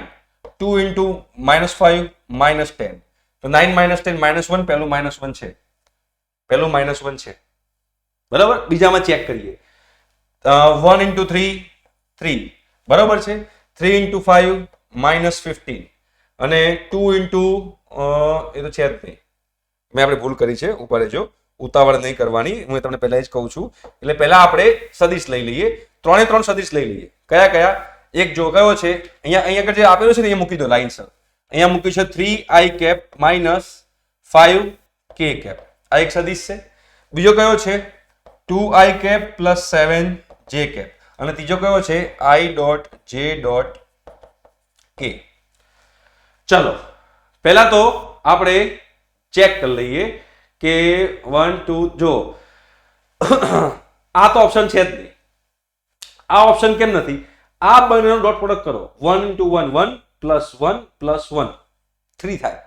2 into -5 -10 તો 9 - 10 -1, પહેલું -1 છે, પહેલું -1 છે બરાબર. બીજામાં ચેક કરીએ 1 into 3 3 બરાબર છે, 3 into 5 -15 અને 2 into એ તો છે જ નહીં, મેં આપણે ભૂલ કરી છે. ઉપર જો ઉતાવળ નહીં કરવાની, હું તમને પહેલા જ કહું છું. એટલે પહેલા આપણે સદિશ લઈ લઈએ, 3 3 સદિશ લઈ લઈએ. કયા કયા? એક જો કયો છે અહીંયા આગળ જે આપેલું છે ને અહીંયા મૂકી દો લાઈનસર. અહીંયા મૂકી છે 3i cap minus 5k cap, આ એક સદિશ છે. બીજો કયો છે 2i cap plus 7j cap અને ત્રીજો કયો છે i dot j dot k. ચલો પહેલા તો આપણે ચેક કરી લઈએ કે 1 2 જો આ તો ઓપ્શન છે જ નહીં. આ ઓપ્શન કેમ નથી? આ બંનેનો ડોટ પ્રોડક્ટ કરો, 1 into 1 1 પ્લસ 1 પ્લસ 1 3 થાય,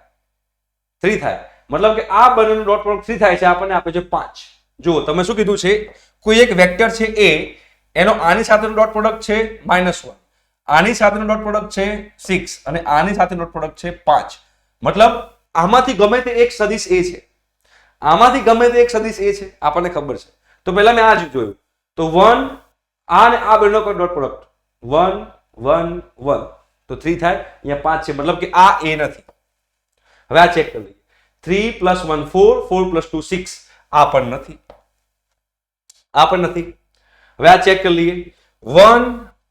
3 થાય. મતલબ કે આ બંનેનો ડોટ પ્રોડક્ટ 3 થાય છે, આપણને આપે છે 5. જો તમે શું કીધું છે, કોઈ એક વેક્ટર છે a, એનો આની સાથેનો ડોટ પ્રોડક્ટ છે -1, આની સાથેનો ડોટ પ્રોડક્ટ છે 6 અને આની સાથેનો ડોટ પ્રોડક્ટ છે 5. મતલબ આમાંથી ગમે તે એક સદિશ a છે, આમાંથી ગમે તે એક સદિશ a છે, આપણને ખબર છે. તો પહેલા મેં આ જ જોયું તો 1 આ ને આ બંનેનો ડોટ પ્રોડક્ટ 1 1 1 તો 3 થાય, અહીંયા 5 છે, મતલબ કે આ a નથી. હવે આ ચેક કરી લઈએ. 3 + 1 4, 4 + 2 6 આ પણ નથી. હવે આ ચેક કરી લઈએ. 1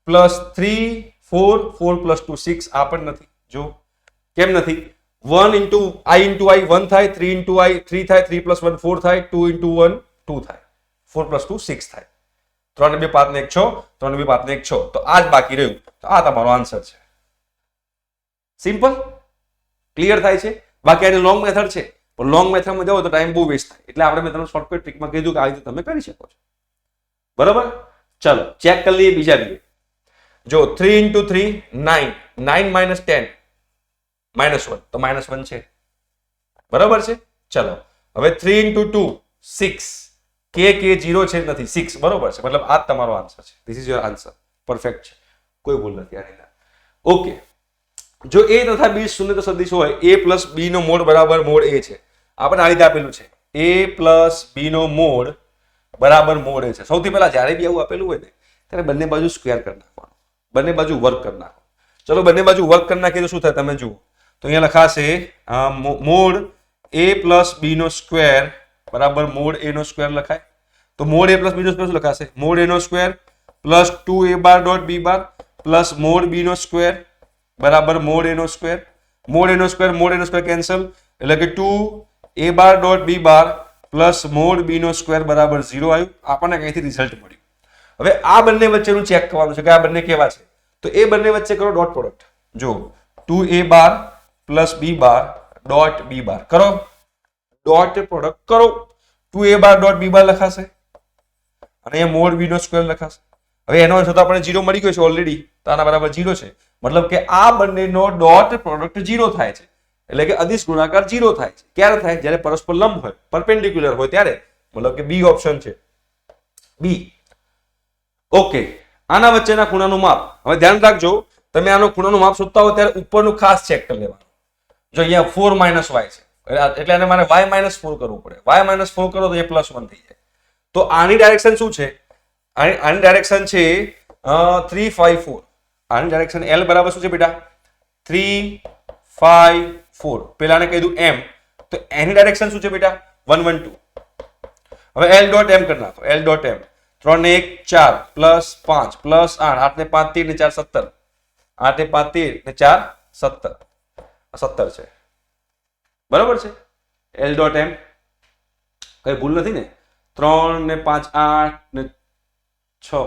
+ 3 4, 4 + 2 6 આ પણ નથી. જો કેમ નથી? 1 × i 1 થાય, 3 × i 3 થાય, 3 + 1 4 થાય, 2 × 1 2 થાય, 4 + 2 6 થાય. 3 ને 2 5 ને 1 6, 3 ને 2 5 ને 1 6. તો આ જ બાકી રહ્યું. તો આ તમારો આન્સર છે. સિમ્પલ, ક્લિયર થાય છે. બાકી આની લોંગ મેથડ છે, પણ લોંગ મેથડમાં જાઓ તો ટાઈમ બહુ વેસ્ટ થાય. એટલે આપણે મેં તમને શોર્ટકટ ટ્રીકમાં કીધું કે આ રીતે તમે કરી શકો છો. બરાબર? ચલો ચેક કરી લઈએ બીજા બે. જો 3 × 3 9, 9 - 10 -1, તો -1 છે. બરાબર છે. ચલો હવે 3 × 2 6, કે 0 છે નથી, 6 બરોબર છે. મતલબ આ જ તમારો આન્સર છે. This is your answer. Perfect છે, કોઈ ભૂલ નથી આની અંદર. ઓકે, જો a તથા b શૂન્ય સદિશ હોય, a + b નો મોડ બરાબર મોડ a છે. આપણે આ રીતે આપેલું છે, a + b નો મોડ બરાબર મોડ a છે. સૌથી પહેલા જ્યારે બી આવું આપેલું હોય ને ત્યારે બંને બાજુ સ્ક્વેર કરી નાખવાનું, બંને બાજુ વર્ક કરી નાખો. ચલો બંને બાજુ વર્ક કરી નાખીએ તો શું થાય તમે જુઓ. તો અહીંયા લખાશે મોડ a + b નો સ્ક્વેર બરાબર મોડ a નો સ્ક્વેર લખાય. તો મોડ a + b નો સ્ક્વેર શું લખાશે? મોડ a નો square plus 2a⁻.b plus mod b નો સ્ક્વેર બરાબર મોડ a નો સ્ક્વેર. મોડ a નો સ્ક્વેર કેન્સલ, એટલે કે 2a⁻.b પ્લસ મોડ b નો સ્ક્વેર બરાબર 0 આવ્યું. આપણને કંઈથી રિઝલ્ટ મળ્યું. હવે આ બંને વચ્ચેનું ચેક કરવાનું છે કે આ બંને કેવા છે. તો એ બંને વચ્ચે કરો ડોટ પ્રોડક્ટ. જો 2a⁻ + b⁻.b કરો, ડોટ પ્રોડક્ટ કરો. 2a⁻.b લખાશે અને એ મોડ b નો સ્ક્વેર લખાશે. હવે એનો અર્થ તો આપણે 0 મળી ગયો છે ઓલરેડી, તો આના બરાબર 0 છે. મતલબ કે આ બંનેનો ડોટ પ્રોડક્ટ 0 થાય છે. એટલે કે અદિશ ગુણાકાર 0 થાય છે. ક્યારે થાય? જ્યારે પરસ્પર લંબ હોય, પરપેન્ડિક્યુલર હોય ત્યારે. મતલબ કે બી ઓપ્શન છે, બી. ઓકે, આના વચ્ચેના ખૂણાનું માપ. હવે ધ્યાન રાખજો, તમે આનો ખૂણાનું માપ શોધતા હો ત્યારે ઉપરનું ખાસ ચેક કરી લેવાનું. જો અહીંયા 4 - y છે, એટલે એને મારે y - 4 કરવું પડે. y - 4 કરો તો એ +1 થઈ જાય. તો આની ડાયરેક્શન શું છે? આની ડાયરેક્શન છે 3 5 4. આની ડાયરેક્શન L બરાબર શું છે બેટા? 3 5 4. પેલાને કહી દઉં m, તો એની ડાયરેક્શન શું છે બેટા? 1 1 2. હવે L.m કરી નાખો. L.m 3 ને 1 4 + 5 + 8, 8 ને 5 13 ને 4 17, 8 ને 5 13 ને 4 17, 17 છે. બરાબર છે. L.m કઈ ભૂલ નથી ને? 3 ને 5 8 ને 6.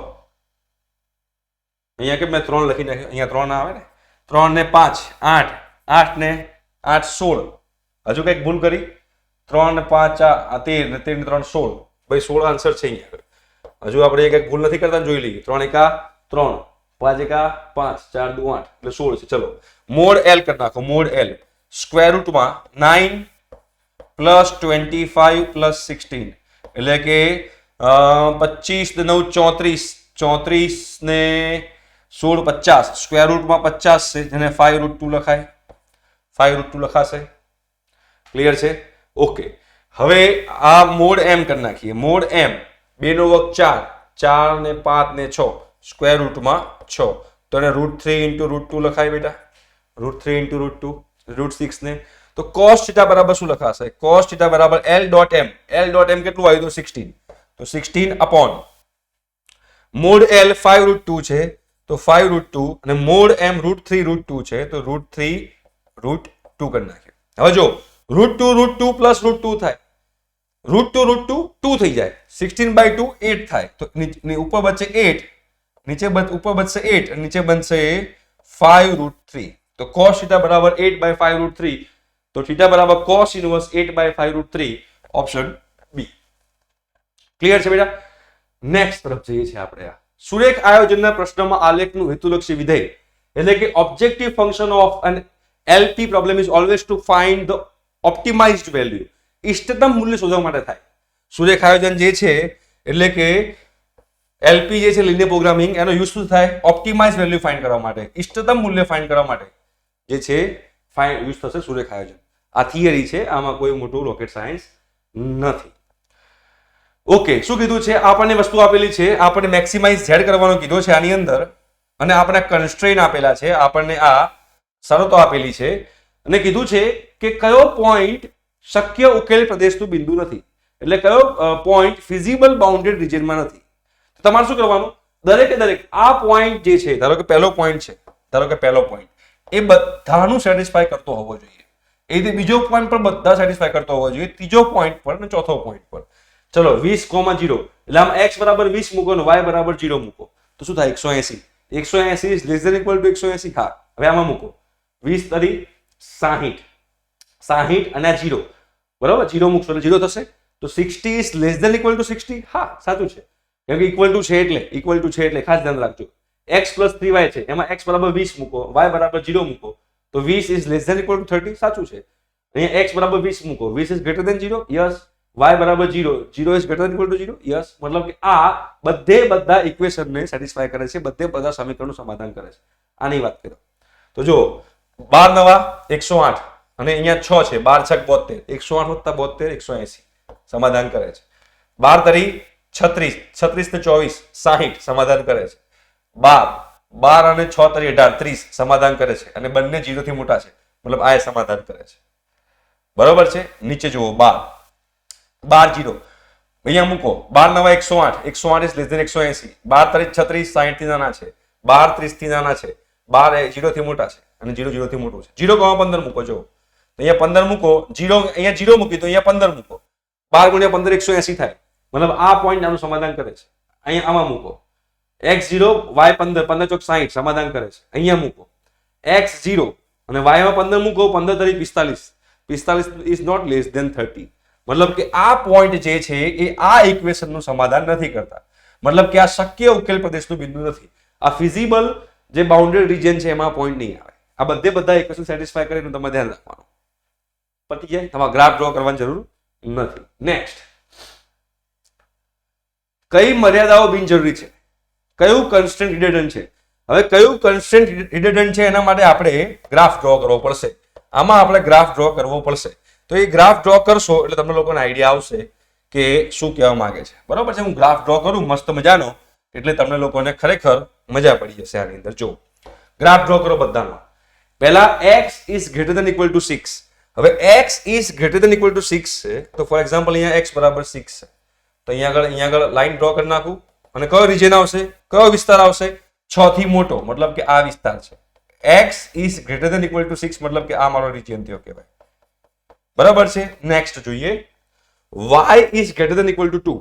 અહીંયા કે મેં 3 લખી નાખ્યું, અહીંયા 3 આવે ને. 3 ને 5 8, 8 ને 8 16. હજુ કઈક ભૂલ કરી? 3 ને 5 13 ને 13 ને 3 16. ભાઈ 16 આન્સર છે અહીંયા. હજુ આપણે કઈક ભૂલ નથી કરતા, જોઈ લઈએ. 3 × 3, 5 × 5, 4 × 8 એટલે 16 છે. ચલો મોડ L કરી નાખો. મોડ L સ્ક્વેર રૂટમાં 9 + 25 + 16 એટલે કે 25 ને 9 34, 34 ને 16 50. સ્ક્વેર રૂટમાં 50 છે, જેને 5√2 લખાય. 5√2 લખાશે. ક્લિયર છે? ઓકે, હવે આ મોડ m કરી નાખીએ. મોડ m 2 નો વર્ગ 4, 4 ને 5 ને 6, સ્ક્વેર રૂટમાં 6. તો એને √3 × √2 લખાય બેટા. √3 × √2, √6 ને. તો cos θ બરાબર શું લખાશે? cos θ બરાબર L.m. L.m કેટલું આવ્યું? 16. તો 16 અપોન મોડ L 5√2 છે, તો 5√2 અને મોડ m √3√2 છે, તો √3√2 કરી નાખ્યો. હવે જો √2√2 + √2 થાય, √2√2 2 થઈ જાય. 16/2 8 થાય. તો ઉપર બચશે 8, નીચે ઉપર બચશે 8 અને નીચે બનશે 5√3. તો cos θ બરાબર 8/5√3. તો θ બરાબર cos inverse 8/5√3. Option B. Clear છે બેટા? નેક્સ્ટ તરફ જઈએ છીએ આપણે. સુરેખ આયોજનના પ્રશ્નમાં આલેખનું હેતુલક્ષી વિધેય એટલે કે objective function of an LP problem is always to find the optimized value. ઇષ્ટતમ મૂલ્ય શોધવા માટે થાય. સુરેખ આયોજન જે છે એટલે કે LP જે છે લિનિયર પ્રોગ્રામિંગ, એનો યુઝ શું થાય? ઓપ્ટિમાઇઝ વેલ્યુ ફાઇન્ડ કરવા માટે, ઇષ્ટતમ મૂલ્ય ફાઇન્ડ કરવા માટે જે છે યુઝ થશે સુરેખ આયોજન. આ થિયરી છે, આમાં કોઈ મોટું રોકેટ સાયન્સ નથી. ઓકે, શું કીધું છે? આપણને વસ્તુ આપેલી છે, આપણને મેક્સિમાઇઝ z કરવાનો કીધો છે આની અંદર, અને આપણે કન્સ્ટ્રેઇન આપેલા છે, આપણને આ શરતો આપેલી છે અને કીધું છે કે કયો પોઈન્ટ શક્ય ઉકેલ પ્રદેશનું બિંદુ નથી. એટલે કયો પોઈન્ટ ફિઝિબલ બાઉન્ડેડ રિજનમાં નથી. તો તમારે શું કરવાનું, દરેકે દરેક આ પોઈન્ટ જે છે, ધારો કે પહેલો પોઈન્ટ છે, ધારો કે પહેલો પોઈન્ટ એ બધાનું સેટિસ્ફાય કરતો હોવો જોઈએ. એ રીતે બીજો પોઈન્ટ પર બધા સેટિસ્ફાય કરતો હોવો જોઈએ, ત્રીજો પોઈન્ટ પર અને ચોથો પોઈન્ટ પર. ચલો 20,0 એટલે આમ x બરાબર 20 મૂકો અને y બરાબર 0 મૂકો તો શું થાય 180. 180 is less than equal to 180. હા, હવે આમાં મૂકો 20 તરી 60, 60 અને આ 0 બરાબર, 0 મૂકશો એટલે 0 થશે. તો 60 is less than equal to 60. હા, સાચું છે, કેમ કે ઇક્વલ ટુ છે એટલે ખાસ ધ્યાન રાખજો. x પ્લસ 3y છે, એમાં x બરાબર 20 મૂકો, y બરાબર 0 મૂકો તો 20 is less than equal to 30. સાચું છે. અહીંયા x બરાબર 20 મૂકો, 20 is greater than 0. Yes. y બરાબર 0, 0 is greater than equal to 0. Yes. મતલબ કે આ બધા ઇક્વેશનને સેટિસ્ફાય કરે છે, બધા સમીકરણનું સમાધાન કરે છે. આની વાત કરો તો જો 12 નવા 108 અને અહીંયા 6 છે, 12 6 72, 108 વત્તા 72 180 સમાધાન કરે છે. 12 તરી 36, 36 ને 24 60 સમાધાન કરે છે. 12 અને 6 તરી 18 30 સમાધાન કરે છે. અને બંને 0 થી મોટા છે, મતલબ આ સમાધાન કરે છે. બરોબર છે. નીચે જુઓ 12 0 અહીંયા મૂકો, 12 નવા 108, 108 ઇઝ લેસ ધેન 180, 12 તરી 36 60 થી નાના છે, 12 30 થી નાના છે, 12 0 થી મોટા છે અને 0 0 થી મોટું છે. 0,15 મૂકો, જો અહીંયા 15 મૂકો, 0 અહીંયા 0 મૂકી તો અહીંયા 15 મૂકો, 12 × 15 180 થાય. મતલબ આ પોઈન્ટ આનું સમાધાન કરે છે. અહીંયા આમાં મૂકો x0 y15, 15 ચોક 60 સમાધાન કરે છે. અહીંયા મૂકો x0 અને y માં 15 મૂકો, 15 તરી 45, 45 ઇઝ નોટ લેસ ધેન 30. મતલબ કે આ પોઈન્ટ જે છે એ આ ઇક્વેશનનું સમાધાન નથી કરતા. મતલબ કે આ શક્ય ઉકેલ પ્રદેશનું બિંદુ નથી. આ ફિઝિબલ જે બાઉન્ડરી રિજન છે એમાં પોઈન્ટ નહીં આવે. આ બધા ઇક્વેશન સેટિસ્ફાય કરે એનું તમારે ધ્યાન રાખવાનું. પતી જાય, તમારે ગ્રાફ ડ્રો કરવાની જરૂર નથી. નેક્સ્ટ, કઈ મર્યાદાઓ બિનજરૂરી છે, કયું કન્સ્ટ્રેન્ટ રિડન્ડન્ટ છે. હવે કયું કન્સ્ટ્રેન્ટ રિડન્ડન્ટ છે એના માટે આપણે ગ્રાફ ડ્રો કરવો પડશે. આમાં આપણે ગ્રાફ ડ્રો કરવો પડશે. તો એ ગ્રાફ ડ્રો કરશો એટલે તમને લોકોને આઈડિયા આવશે કે શું કહેવા માંગે છે. બરોબર છે. હું ગ્રાફ ડ્રો કરું મસ્ત મજાનો એટલે તમને લોકોને ખરેખર મજા પડી જશે આની અંદર. જો ગ્રાફ ડ્રો કરો બધાનો. પહેલા x is greater than equal to 6. હવે x is greater than equal to 6 છે તો ફોર એક્ઝામ્પલ અહીંયા x બરાબર 6 છે તો અહીંયા આગળ લાઈન ડ્રો કરી નાખું અને કયો રિજન આવશે, કયો વિસ્તાર આવશે, 6 થી મોટો, મતલબ કે આ વિસ્તાર છે. x is greater than equal to 6 મતલબ કે આ મારો રિજન થયો કહેવાય. બરાબર છે. નેક્સ્ટ જોઈએ, y is greater than equal to 2.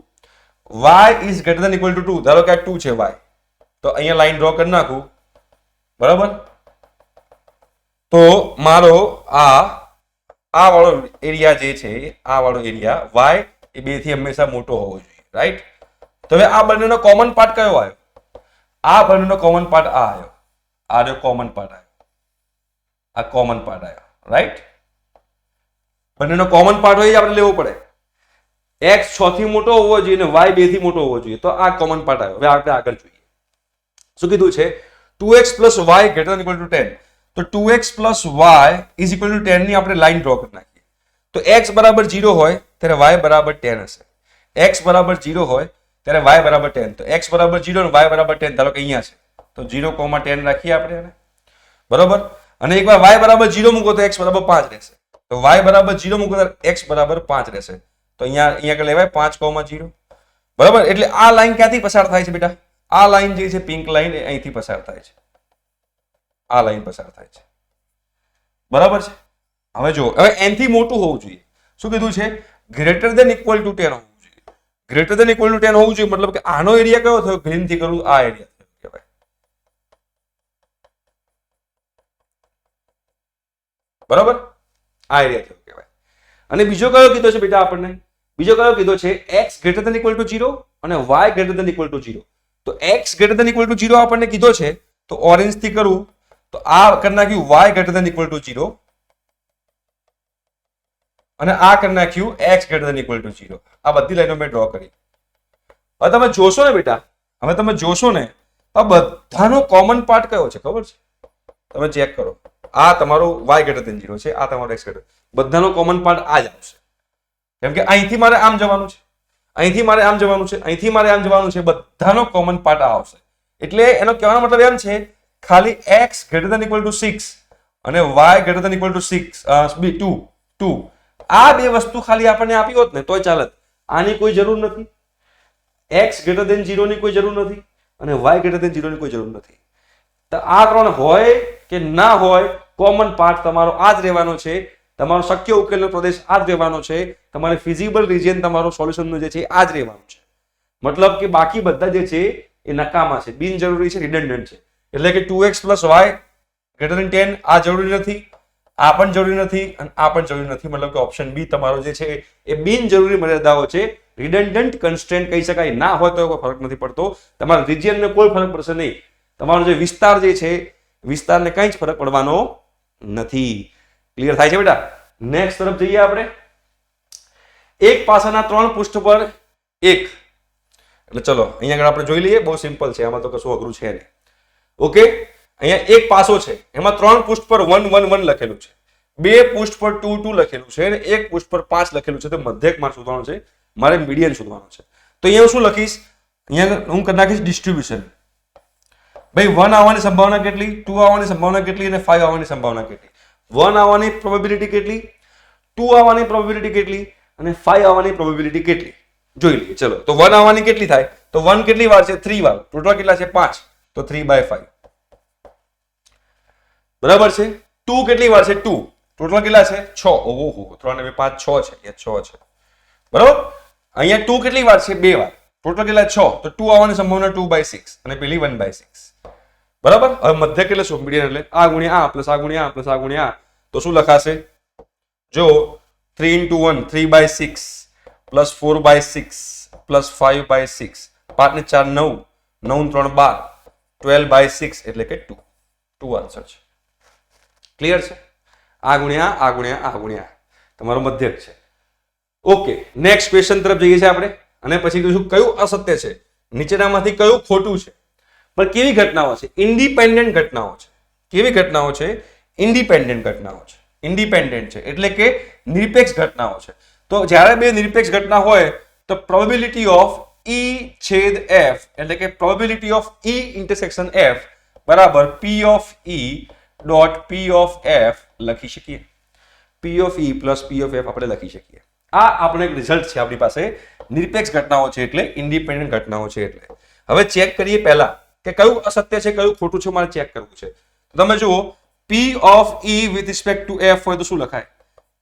y is greater than equal to 2, ધારો કે આ 2 છે y, તો અહીંયા લાઈન ડ્રો કરી નાખું. બરાબર. તો મારો આ વાળો એરિયા જે છે, આ વાળો એરિયા y એ 2 થી હંમેશા મોટો હોવો જોઈએ, રાઈટ. તો હવે આ બંનેનો કોમન પાર્ટ કયો આવ્યો? આ બંનેનો કોમન પાર્ટ આ આવ્યો. આ જો કોમન પાર્ટ આવ્યો, આ કોમન પાર્ટ આવ્યો, રાઈટ. બંનેનો કોમન પાર્ટ હોય આપણે લેવો પડે. x 6 થી મોટો હોવો જોઈએ અને y 2 થી મોટો હોવો જોઈએ, તો આ કોમન પાર્ટ આવ્યો. હવે આપણે આગળ જોઈએ શું કીધું છે, 2x + y > = 10. તો 2x + y = 10 ની આપણે લાઈન ડ્રો કરી નાખીએ. તો x બરાબર 0 હોય ત્યારે y બરાબર 10 હશે. x બરાબર 0 હોય ત્યારે y બરાબર 10. તો x બરાબર 0 અને y બરાબર 10, ધારો કે અહીંયા છે તો 0,10 રાખીએ આપણે એને. બરાબર. અને એકવાર y બરાબર 0 મૂકો તો x બરાબર 5 રહેશે. તો y બરાબર 0 મૂકો તો x બરાબર 5 રહેશે. તો અહીંયા આગળ લેવાય 5,0. બરાબર. એટલે આ લાઈન ક્યાંથી પસાર થાય છે બેટા? આ લાઈન જે છે પિંક લાઈન એ અહીંથી પસાર થાય છે. આ લાઈન પસાર થાય છે. બરાબર છે. હવે જો, હવે એનથી મોટું હોવું જોઈએ. શું કીધું છે? ગ્રેટર ધેન ઇક્વલ ટુ 10 હોવું જોઈએ. ગ્રેટર ધેન ઇક્વલ ટુ 10 હોવું જોઈએ મતલબ કે આનો એરિયા કયો થયો? ગ્રીન થી કરું આ એરિયા થયો કહેવાય. બરાબર. આ એરિયા થયો કહેવાય. અને બીજો કયો કીધો છે બેટા આપણને? બીજો કયો કીધો છે? x > = 0 અને y > = 0. તો x > = 0 આપણને કીધો છે તો ઓરેન્જ થી કરું તો આ કરી નાખ્યું y > = 0 અને આ કરી નાખ્યું x > = 0. આ બધી લાઈનો મેં ડ્રો કરી. હવે તમે જોશો ને બેટા, હવે તમે જોશો ને આ બધાનો કોમન પાર્ટ કયો છે ખબર છે? તમે ચેક કરો. આ તમારો y > 0 છે, આ તમારો x > બધાનો કોમન પાર્ટ આ જ આવશે. કેમ કે અહીંથી મારે આમ જવાનું છે, અહીંથી મારે આમ જવાનું છે, અહીંથી મારે આમ જવાનું છે, બધાનો કોમન પાર્ટ આ આવશે. એટલે એનો કહેવાનો મતલબ એમ છે ખાલી x > = 6 અને y > = 2 આ બે વસ્તુ ખાલી આપણને આપી હોત ને તોય ચાલત. આની કોઈ જરૂર નથી, x ગ્રેટર ધેન 0 ની કોઈ જરૂર નથી અને y ગ્રેટર ધેન 0 ની કોઈ જરૂર નથી. તો આ ત્રણ હોય કે ના હોય, કોમન પાર્ટ તમારો આ જ રહેવાનો છે, તમારો શક્ય ઉકેલનો પ્રદેશ આ જ રહેવાનો છે, તમારે ફિઝિબલ રીજિયન તમારો સોલ્યુશનનો જે છે આ જ રહેવાનું છે. મતલબ કે બાકી બધા જે છે એ નકામા છે, બિનજરૂરી છે, રિડન્ડન્ટ છે. એટલે કે 2x + y ગ્રેટર ધેન 10 આ જરૂરી નથી, આ પણ જરૂરી નથી અને આ પણ જરૂરી નથી. મતલબ કે ઓપ્શન બી તમારો જે છે એ બિનજરૂરી મર્યાદાઓ છે, રિડન્ડન્ટ કન્સ્ટ્રેન્ટ કહી શકાય. ના હોય તો કોઈ ફરક નથી પડતો, તમારા રિજિયનને કોઈ ફરક પડશે નહીં. તમારો જે વિસ્તાર જે છે વિસ્તારને કંઈ જ ફરક પડવાનો નથી. ક્લિયર થાય છે બેટા? નેક્સ્ટ તરફ જઈએ આપણે. એક પાસાના 3 પૃષ્ઠ પર એક, એટલે ચલો અહીંયા આગળ આપણે જોઈ લઈએ. બહુ સિમ્પલ છે, આમાં તો કશું અઘરું છે નહીં. ઓકે, અહીંયા એક પાસો છે, એમાં 3 પૃષ્ઠ પર 1 1 1 લખેલું છે, 2 પૃષ્ઠ પર 2 2 લખેલું છે અને 1 પૃષ્ઠ પર 5 લખેલું છે. તો મધ્યક માર શોધવાનો છે, મારે મીડિયન શોધવાનો છે. તો અહીંયા શું લખીશ? અહીંયા હું કરી નાખીશ ડિસ્ટ્રીબ્યુશન. ભાઈ 1 આવવાની સંભાવના કેટલી, 2 આવવાની સંભાવના કેટલી અને 5 આવવાની સંભાવના કેટલી? 1 આવવાની પ્રોબેબિલિટી કેટલી, 2 આવવાની પ્રોબેબિલિટી કેટલી અને 5 આવવાની પ્રોબેબિલિટી કેટલી? જોઈ લઈએ. ચલો, તો 1 આવવાની કેટલી થાય? તો 1 કેટલી વાર છે? 3 વાર. ટોટલ કેટલા છે? 5. તો 3/5. બરાબર છે. 2 કેટલી વાર છે? 2. ટોટલ કેટલા છે? 6. ઓહો, 3 ને 5 6 છે. એ 6 છે. બરાબર. અહીંયા 2 કેટલી વાર છે? 2 વાર. ટોટલ કેટલા? 6. તો 2 આવવાની સંભાવના 2/6 અને પેલી 1/6. બરાબર. હવે મધ્યક એટલે શું? મીડિયન એટલે આ ગુણ્યા આ પ્લસ આ ગુણ્યા આ પ્લસ આ ગુણ્યા આ. તો શું લખાશે? જો 3 × 1 3/6 પ્લસ 4/6 પ્લસ 5/6, 5 ને 4 9, 9 3 12, 12/6 એટલે કે 2 આન્સર છે. ક્લિયર છે? આ ગુણ્યા આ ગુણ્યા આ ગુણ્યા તમારો મધ્યક છે. ઓકે, નેક્સ્ટ ક્વેશ્ચન તરફ જઈએ છીએ આપણે અને પછી કહીશું કયું અસત્ય છે, નીચેનામાંથી કયું ખોટું છે. પણ કેવી ઘટનાઓ છે? ઇન્ડિપેન્ડન્ટ ઘટનાઓ છે. કેવી ઘટનાઓ છે? ઇન્ડિપેન્ડન્ટ ઘટનાઓ છે. ઇન્ડિપેન્ડન્ટ છે એટલે કે નિરપેક્ષ ઘટનાઓ છે. તો જ્યારે બે નિરપેક્ષ ઘટના હોય તો પ્રોબેબિલિટી ઓફ E છેદ F એટલે કે probability of E intersection F બરાબર P of E dot P of F લખી શકીએ. P of E plus P of F આપણે લખી શકીએ. આ આપણો એક રિઝલ્ટ છે આપણી પાસે. નિરપેક્ષ ઘટનાઓ છે એટલે ઇન્ડિપેન્ડન્ટ ઘટનાઓ છે એટલે. હવે ચેક કરીએ પહેલા કે કયું અસત્ય છે કયું ખોટું છે, મારે ચેક કરવું છે. તો તમે જુઓ P of E with respect to F હોય તો શું લખાય?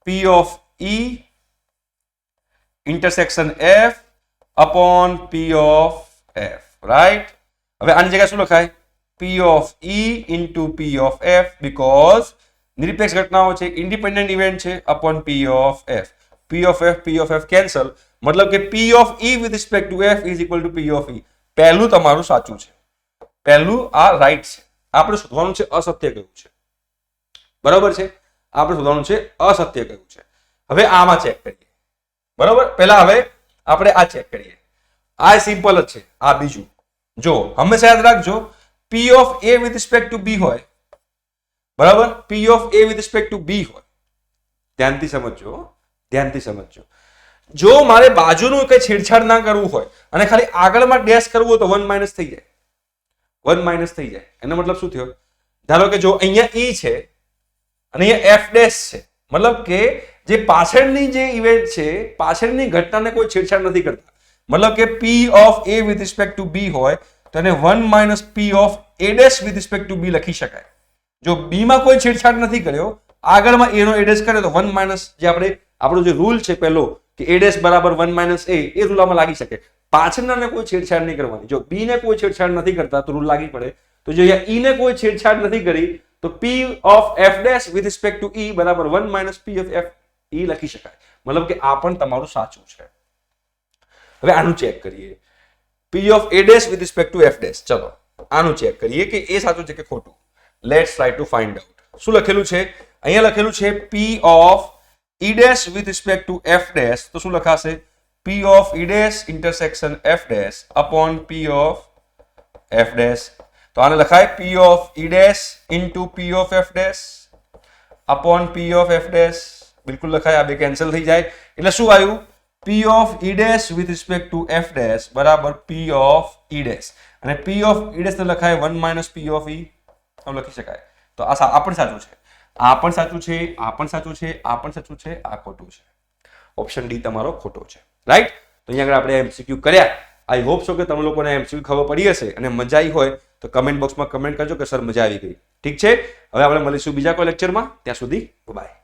P of E intersection F upon P of F, right? હવે આની જગ્યાએ શું લખાય? P of E into P of F because નિરપેક્ષ ઘટનાઓ છે, ઇન્ડિપેન્ડન્ટ ઇવેન્ટ છે, upon P of F. P of F cancel, મતલબ કે P of E with respect to F is equal to P of E. પહેલું તમારું સાચું છે, પહેલું આ રાઈટ છે. આપણે શોધવાનું છે અસત્ય કયું છે. બરાબર છે? આપણે શોધવાનું છે અસત્ય કયું છે. હવે આમાં ચેક કરીએ. બરાબર, પહેલા હવે આપણે આ ચેક કરીએ. આ સિમ્પલ જ છે. આ બીજું જો હંમેશા યાદ રાખજો, P of A with respect to B હોય, બરાબર, P of A with respect to B હોય. ધ્યાનથી સમજજો, ધ્યાનથી સમજજો. જો મારે બાજુનું કઈ છેડછાડ ના કરવું હોય અને ખાલી આગળમાં ડેશ કરવું હોય તો 1 માઇનસ થઈ જાય. 1 માઇનસ થઈ જાય. એનો મતલબ શું થયો? ધારો કે જો અહીંયા E છે અને અહીંયા F ડેશ છે, મતલબ કે જે પાછળની જે ઇવેન્ટ છે, પાછળની ઘટનાને કોઈ છેડછાડ નથી કરતા. મતલબ કે P of A with respect to B હોય તો એને 1 minus P of A dash with respect to B લખી શકાય. જો B માં કોઈ છેડછાડ નથી કર્યો, આગળમાં A નો A dash કર્યો તો 1 માઇનસ જે આપણો જે રૂલ છે પહેલો કે A dash બરાબર 1 માઇનસ A, એ રૂલ આમાં લાગી શકે. પાછળનાને કોઈ છેડછાડ નહીં કરવાની. જો B ને કોઈ છેડછાડ નથી કરતા તો રૂલ લાગી પડે. તો જો અહીંયા E ને કોઈ છેડછાડ નથી કરી તો P of F dash with respect to E બરાબર 1 minus P of F E લખી શકાય. મતલબ કે આ પણ તમારું સાચું છે. હવે આનું ચેક કરીએ. P of A dash with respect to F dash. ચલો આનું ચેક કરીએ કે એ સાચું છે કે ખોટું. Let's try to find out. શું લખેલું છે? અહીંયા લખેલું છે P of E dash with respect to F dash. તો શું લખાશે? P of E dash intersection F dash upon P of F dash. તો આને લખાય P of E dash into P of F dash upon P of F dash. બિલકુલ લખાય. આ બે કેન્સલ થઈ જાય એટલે શું આવ્યું? P of E dash with respect to F dash બરાબર P of E dash. અને P of E dash તો લખાય 1 minus P of E. આમ લખી શકાય. તો આ પણ સાચું છે, આ પણ સાચું છે, આ પણ સાચું છે, આ પણ સાચું છે, આ ખોટું છે. ઓપ્શન ડી તમારો ખોટો છે. રાઈટ? તો અહીંયા આગળ આપણે MCQ કર્યા. આઈ હોપ સો કે તમે લોકોને MCQ ખબર પડી હશે અને મજા આવી હોય તો કમેન્ટ બોક્સમાં કમેન્ટ કરજો કે સર મજા આવી ગઈ. ઠીક છે, હવે આપણે મળીશું બીજા કોઈ લેક્ચરમાં. ત્યાં સુધી બાય.